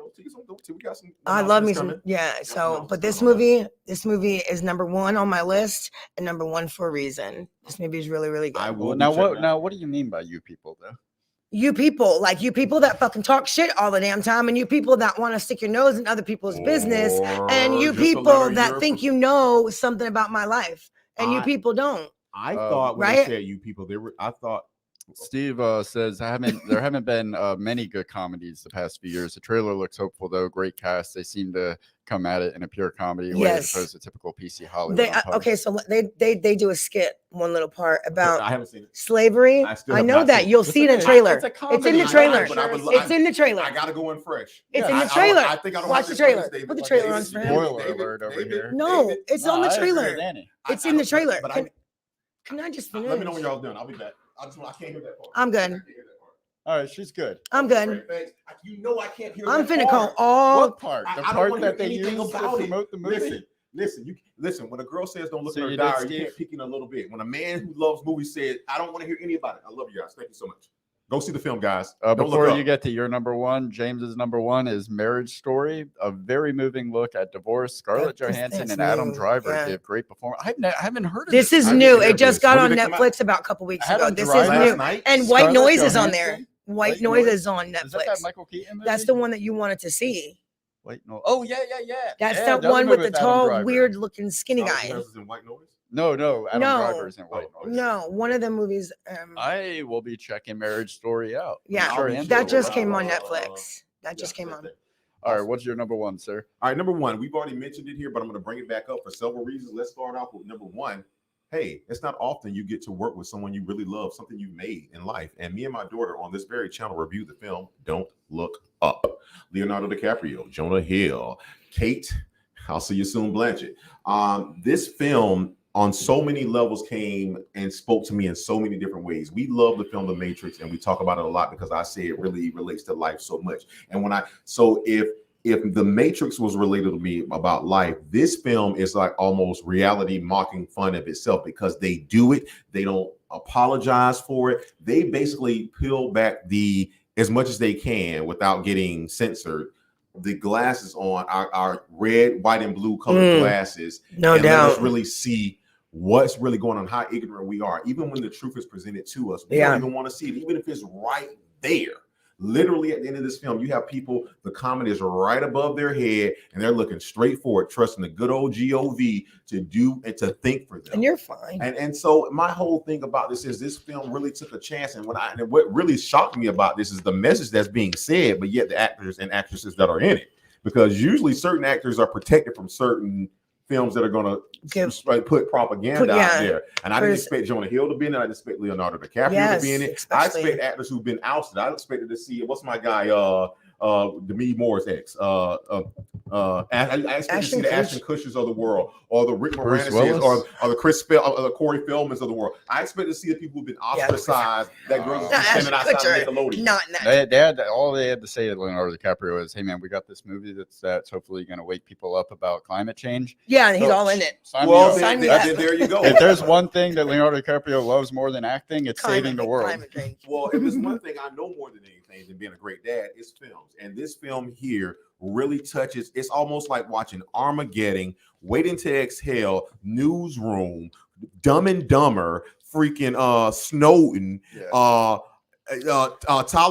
We got some. I love me some. Yeah. So, but this movie is number one on my list and number one for a reason. This movie is really, really good. I will. Now what do you mean by you people though? You people that fucking talk shit all the damn time, and you people that want to stick your nose in other people's business, and you people that think you know something about my life, and you people don't. I thought when they said you people, I thought Steve says there haven't been many good comedies the past few years. The trailer looks hopeful though. Great cast. They seem to come at it in a pure comedy way as opposed to typical PC Hollywood. So they do a skit, one little part about I haven't seen it. Slavery. I know that you'll see it in the trailer. It's in the trailer. It's in the trailer. I gotta go in fresh. It's in the trailer. I think I don't watch the trailer. Put the trailer on. Spoiler alert over here. No, it's on the trailer. It's in the trailer. Can I just finish? Let me know when y'all's done. I'll be back. I can't hear that part. I'm good. All right, she's good. I'm good. You know I can't hear. I'm finna call all. What part? The part that they use to promote the movie. Listen. When a girl says don't look at her diary, you can't peek in a little bit. When a man who loves movies says I don't want to hear any about it, I love you guys. Thank you so much. Go see the film, guys. Before you get to your number one, James's number one is Marriage Story, a very moving look at divorce. Scarlett Johansson and Adam Driver give great performance. I haven't heard of this. This is new. It just got on Netflix about a couple weeks ago. This is new. And White Noise is on there. White Noise is on Netflix. Is that Michael Keaton movie? That's the one that you wanted to see. White Noise. Oh yeah. That's Yeah, that the other one movie with the Adam tall, Driver. weird-looking, skinny Scarlett guy. Johansson's in White Noise. No, Adam No. Driver's in White Oh, Noise. No, one of the movies. I will be checking Marriage Story out. I'm Yeah, sure I'll be Angela that will. just came Wow. on Netflix. That just came same on. thing. All right, what's your number one, sir? All right, number one, we've already mentioned it here, but I'm going to bring it back up for several reasons. Let's start off with number one. Hey, it's not often you get to work with someone you really love, something you made in life. And me and my daughter on this very channel reviewed the film Don't Look Up. Leonardo DiCaprio, Jonah Hill, Kate, I'll see you soon, Blanchett. This film on so many levels came and spoke to me in so many different ways. We love the film The Matrix, and we talk about it a lot because I say it really relates to life so much. And if The Matrix was related to me about life, this film is like almost reality mocking fun of itself because they do it. They don't apologize for it. They basically peel back as much as they can without getting censored. The glasses on our red, white, and blue colored glasses. No and doubt. let us really see what's really going on, how ignorant we are. Even when the truth is presented to us, we don't even want to see it, even if it's right there. Literally at the end of this film, you have people, the comment is right above their head, and they're looking straight forward, trusting the good old GOV to do and to think for them. And you're fine. And so my whole thing about this is this film really took a chance. And what really shocked me about this is the message that's being said, but yet the actors and actresses that are in it. Because usually certain actors are protected from certain films that are going to put propaganda out there. And I didn't expect Jonah Hill to be in it. I didn't expect Leonardo DiCaprio to be in it. I expect actors who've been ousted. I expected to see, what's my guy, Demi Moore's ex. I expect to see the Ashton Kutchers of the world, or the Rick Moranis, or the Corey Feldmans of the world. I expect to see the people who've been ostracized. That girl's standing outside of Nickelodeon. Not that. They had all they had to say to Leonardo DiCaprio is, "Hey man, we got this movie that's hopefully going to wake people up about climate change." Yeah, and he's all in it. Well, there you go. If there's one thing that Leonardo DiCaprio loves more than acting, it's saving the world. Well, if there's one thing I know more than anything than being a great dad, it's films. And this film here really touches, it's almost like watching Armageddon, Waiting to Exhale, Newsroom, Dumb and Dumber, freaking Snowden, Tyler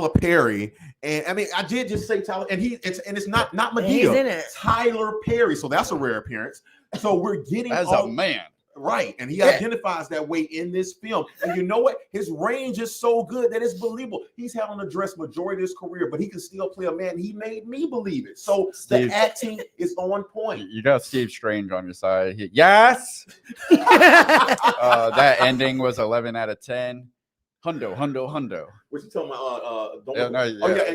Perry. And I mean, I did just say Tyler, and it's not Madea. He's in it. Tyler Perry. So that's a rare appearance. So we're getting as a man. Right. And he identifies that way in this film. And you know what? His range is so good that it's believable. He's had on a dress majority of his career, but he can still play a man. He made me believe it. So the acting is on point. You got Steve Strange on your side. Yes. That ending was 11 out of 10. Hundo. What you talking about? And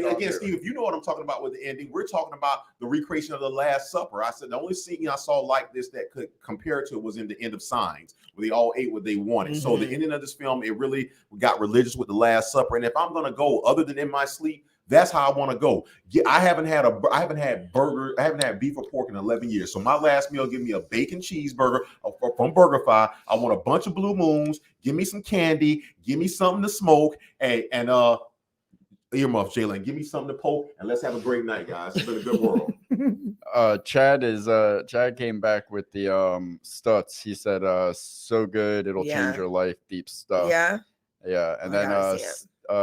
again, Steve, if you know what I'm talking about with the ending, we're talking about the recreation of the Last Supper. I said the only scene I saw like this that could compare to it was in the End of Signs, where they all ate what they wanted. So the ending of this film, it really got religious with the Last Supper. And if I'm gonna go other than in my sleep, that's how I want to go. I haven't had beef or pork in 11 years. So my last meal, give me a bacon cheeseburger from BurgerFi. I want a bunch of Blue Moons. Give me some candy. Give me something to smoke. And earmuffs, Jalen. Give me something to poke. And let's have a great night, guys. It's been a good world. Chad came back with the Stutz. He said, so good, it'll change your life. Deep stuff. Yeah. And then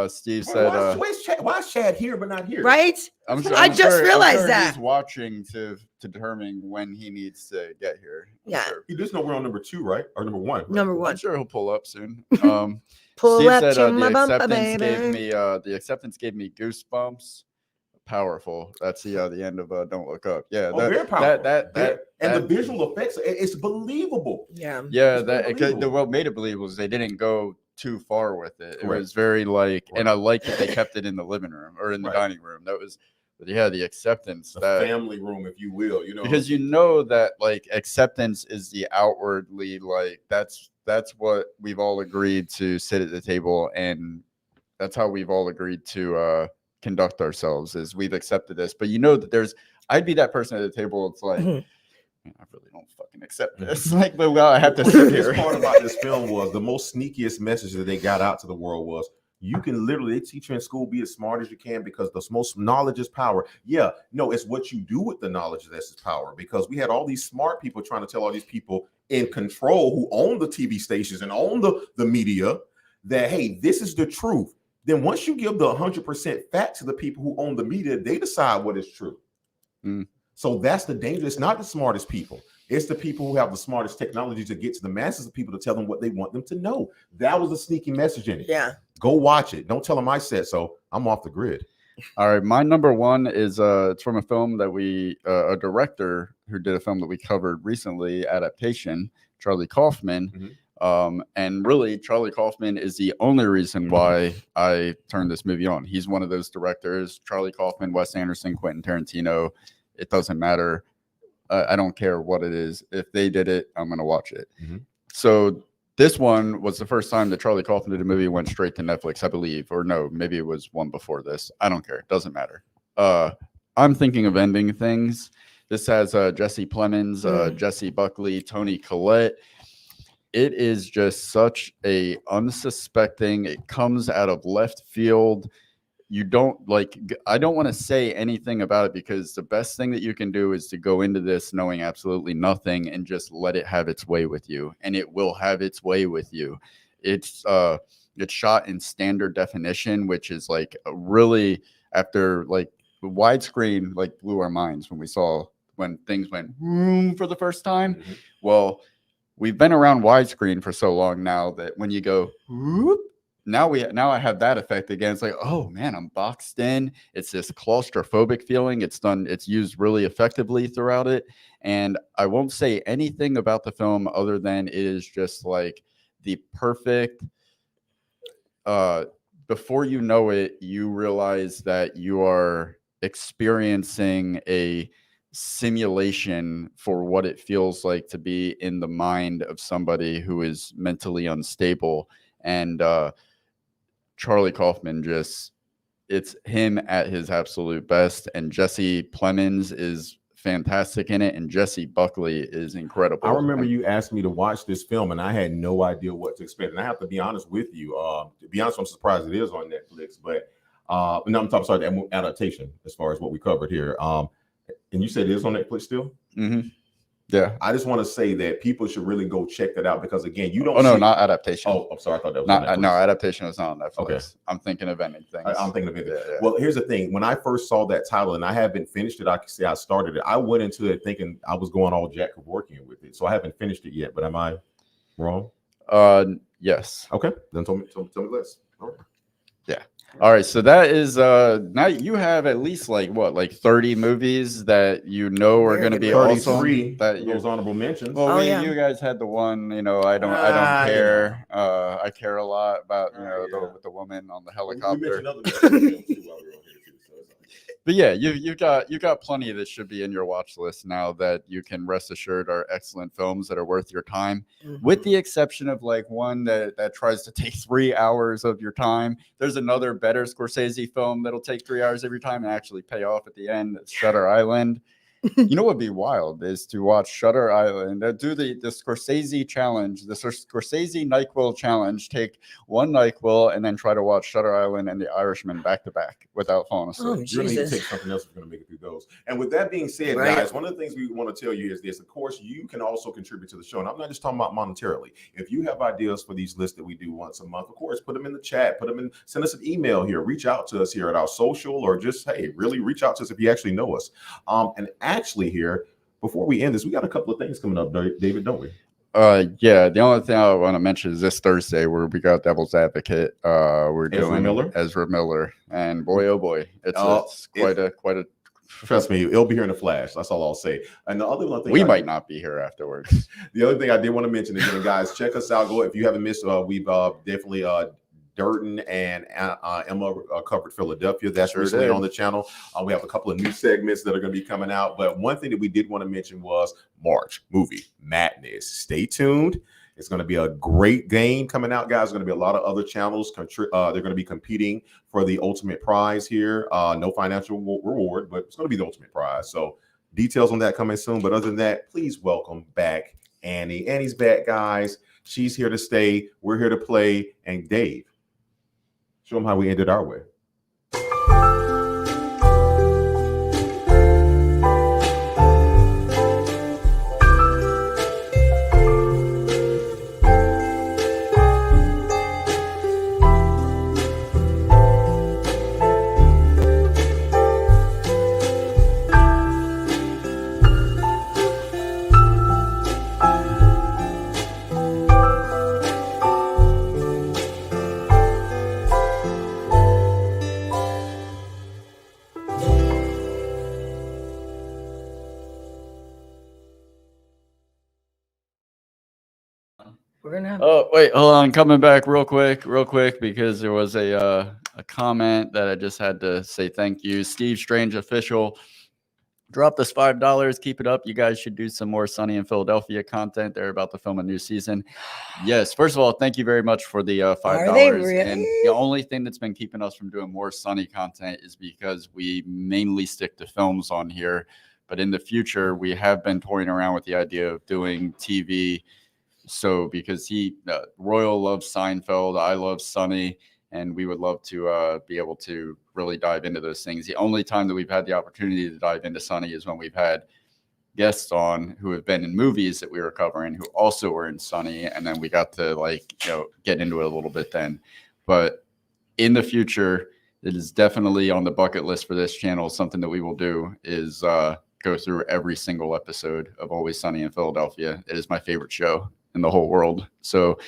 Steve said, why is Chad here but not here? Right? I just realized that. He's watching to determine when he needs to get here. He does know we're on number 2, right? Or number 1. Right? Number 1. I'm sure he'll pull up soon. Pull Steve up said, to my bumper, baby. the acceptance gave me goosebumps. Powerful. That's the end of Don't Look Up. Yeah, very powerful. And the that visual effects, it's believable. Yeah. What made it believable was they didn't go too far with it. It was very and I like that they kept it in the living room or in the dining room. That was the acceptance, the family room, if you will, because you know that like acceptance is the outwardly that's what we've all agreed to sit at the table, and that's how we've all agreed to conduct ourselves, is we've accepted this. But you know that I'd be that person at the table. It's like, man, I really don't fucking accept this. Like, I have to sit here. The part about this film was the most sneakiest message that they got out to the world was, you can literally, they teach you in school, be as smart as you can, because the most knowledge is power. Yeah, no, it's what you do with the knowledge that's power. Because we had all these smart people trying to tell all these people in control who own the TV stations and own the media that, hey, this is the truth. Then once you give the 100% fact to the people who own the media, they decide what is true. So that's the danger. It's not the smartest people. It's the people who have the smartest technology to get to the masses of people to tell them what they want them to know. That was a sneaky message in it. Yeah. Go watch it. Don't tell them I said so. I'm off the grid. All right, my number one is it's from a film that a director who did a film that we covered recently, Adaptation, Charlie Kaufman. And really, Charlie Kaufman is the only reason why I turned this movie on. He's one of those directors, Charlie Kaufman, Wes Anderson, Quentin Tarantino. It doesn't matter. I don't care what it is. If they did it, I'm going to watch it. So this one was the first time that Charlie Kaufman did a movie, went straight to Netflix, I believe. Or no, maybe it was one before this. I don't care. It doesn't matter. I'm thinking of ending things. This has Jesse Plemons, Jesse Buckley, Toni Collette. It is just such a unsuspecting. It comes out of left field. You don't I don't want to say anything about it because the best thing that you can do is to go into this knowing absolutely nothing and just let it have its way with you, and it will have its way with you. It's shot in standard definition, which is like really, after like widescreen, like blew our minds when things went for the first time. Well, we've been around widescreen for so long now that when you go whoop, now I have that effect again. It's like, oh man, I'm boxed in. It's this claustrophobic feeling. It's used really effectively throughout it. And I won't say anything about the film other than it is just like the perfect, before you know it, you realize that you are experiencing a simulation for what it feels like to be in the mind of somebody who is mentally unstable. And Charlie Kaufman it's him at his absolute best, and Jesse Plemons is fantastic in it, and Jesse Buckley is incredible. I remember you asked me to watch this film, and I had no idea what to expect. And I have to be honest with you. To be honest, I'm surprised it is on Netflix. But no, I'm sorry, the adaptation as far as what we covered here. And you said it is on Netflix still? Yeah. I just want to say that people should really go check that out because, again, you don't. Oh, no, not Adaptation. Oh, I'm sorry. I thought that was not. on Netflix. No, Adaptation is not on Netflix. Okay. I'm thinking of ending things. I'm thinking of it. Yeah. Well, here's the thing. When I first saw that title, and I haven't finished it, I can say I started it. I went into it thinking I was going all Jack Kevorkian with it. So I haven't finished it yet. But am I wrong? Yes. Okay. Then tell me less. All right. Yeah. All right. So that is now you have at least like 30 movies that you know are going to be awesome. That those honorable mentions. Well, you guys had the one. I don't care. I care a lot about with the woman on the helicopter. We mentioned other films too while we were on here too, so it's all right. But yeah, you got plenty that should be in your watch list now that you can rest assured are excellent films that are worth your time, with the exception of like one that tries to take 3 hours of your time. There's another better Scorsese film that'll take 3 hours of your time and actually pay off at the end. It's Shutter Island. You know what would be wild is to watch Shutter Island, do the Scorsese challenge, the Scorsese NyQuil challenge, take one NyQuil and then try to watch Shutter Island and The Irishman back to back without falling asleep. Oh, You're going to need to take something else if you're going to make it through those. And with that being said, guys, one of the things we want to tell you is this. Of course, you can also contribute to the show. And I'm not just talking about monetarily. If you have ideas for these lists that we do once a month, of course, put them in the chat, send us an email here, reach out to us here at our social, or just, hey, really reach out to us if you actually know us. And actually here, before we end this, we got a couple of things coming up, David, don't we? Yeah, the only thing I want to mention is this Thursday where we got Devil's Advocate. We're doing Ezra Miller, and boy, oh boy, it's quite a. Trust me, it'll be here in a flash. That's all I'll say. And the other one thing, we might not be here afterwards. The other thing I did want to mention again, guys, check us out. Go if you haven't missed. We've definitely Durden and Emma covered Philadelphia. That's recently on the channel. We have a couple of new segments that are going to be coming out. But one thing that we did want to mention was March Movie Madness. Stay tuned. It's going to be a great game coming out, guys. There's going to be a lot of other channels. They're going to be competing for the ultimate prize here. No financial reward, but it's going to be the ultimate prize. So details on that coming soon. But other than that, please welcome back Annie. Annie's back, guys. She's here to stay. We're here to play. And Dave, show them how we ended our way. We're gonna have. Oh, wait, hold on. Coming back real quick, because there was a comment that I just had to say thank you. Steve Strange Official dropped us $5. Keep it up. You guys should do some more Sunny in Philadelphia content. They're about to film a new season. Yes. First of all, thank you very much for the $5. Are they really? And the only thing that's been keeping us from doing more Sunny content is because we mainly stick to films on here. But in the future, we have been toying around with the idea of doing TV. So because Royal loves Seinfeld, I love Sunny, and we would love to be able to really dive into those things. The only time that we've had the opportunity to dive into Sunny is when we've had guests on who have been in movies that we were covering who also were in Sunny, and then we got to get into it a little bit then. But in the future, it is definitely on the bucket list for this channel. Something that we will do is go through every single episode of Always Sunny in Philadelphia. It is my favorite show in the whole world. So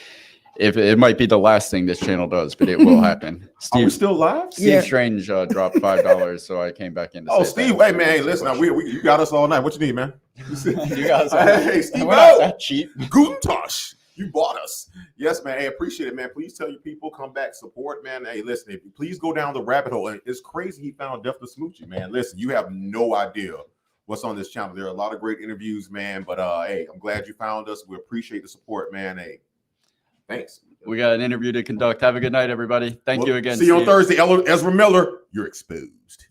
if it might be the last thing this channel does, but it will happen. Are we still live? Steve Strange dropped $5, so I came back in. To say Steve, hey man, hey, listen, you got us all night. What you need, man? You guys, hey, Steve, we're not that cheap. Guten Tag. You bought us. Yes, man. Hey, appreciate it, man. Please tell your people, come back, support, man. Hey, listen, if you please go down the rabbit hole. It's crazy he found Death to Smoochie, man. Listen, you have no idea what's on this channel. There are a lot of great interviews, man. But hey, I'm glad you found us. We appreciate the support, man. Hey, thanks. We got an interview to conduct. Have a good night, everybody. Thank you again. See you on Thursday. Ezra Miller, you're exposed.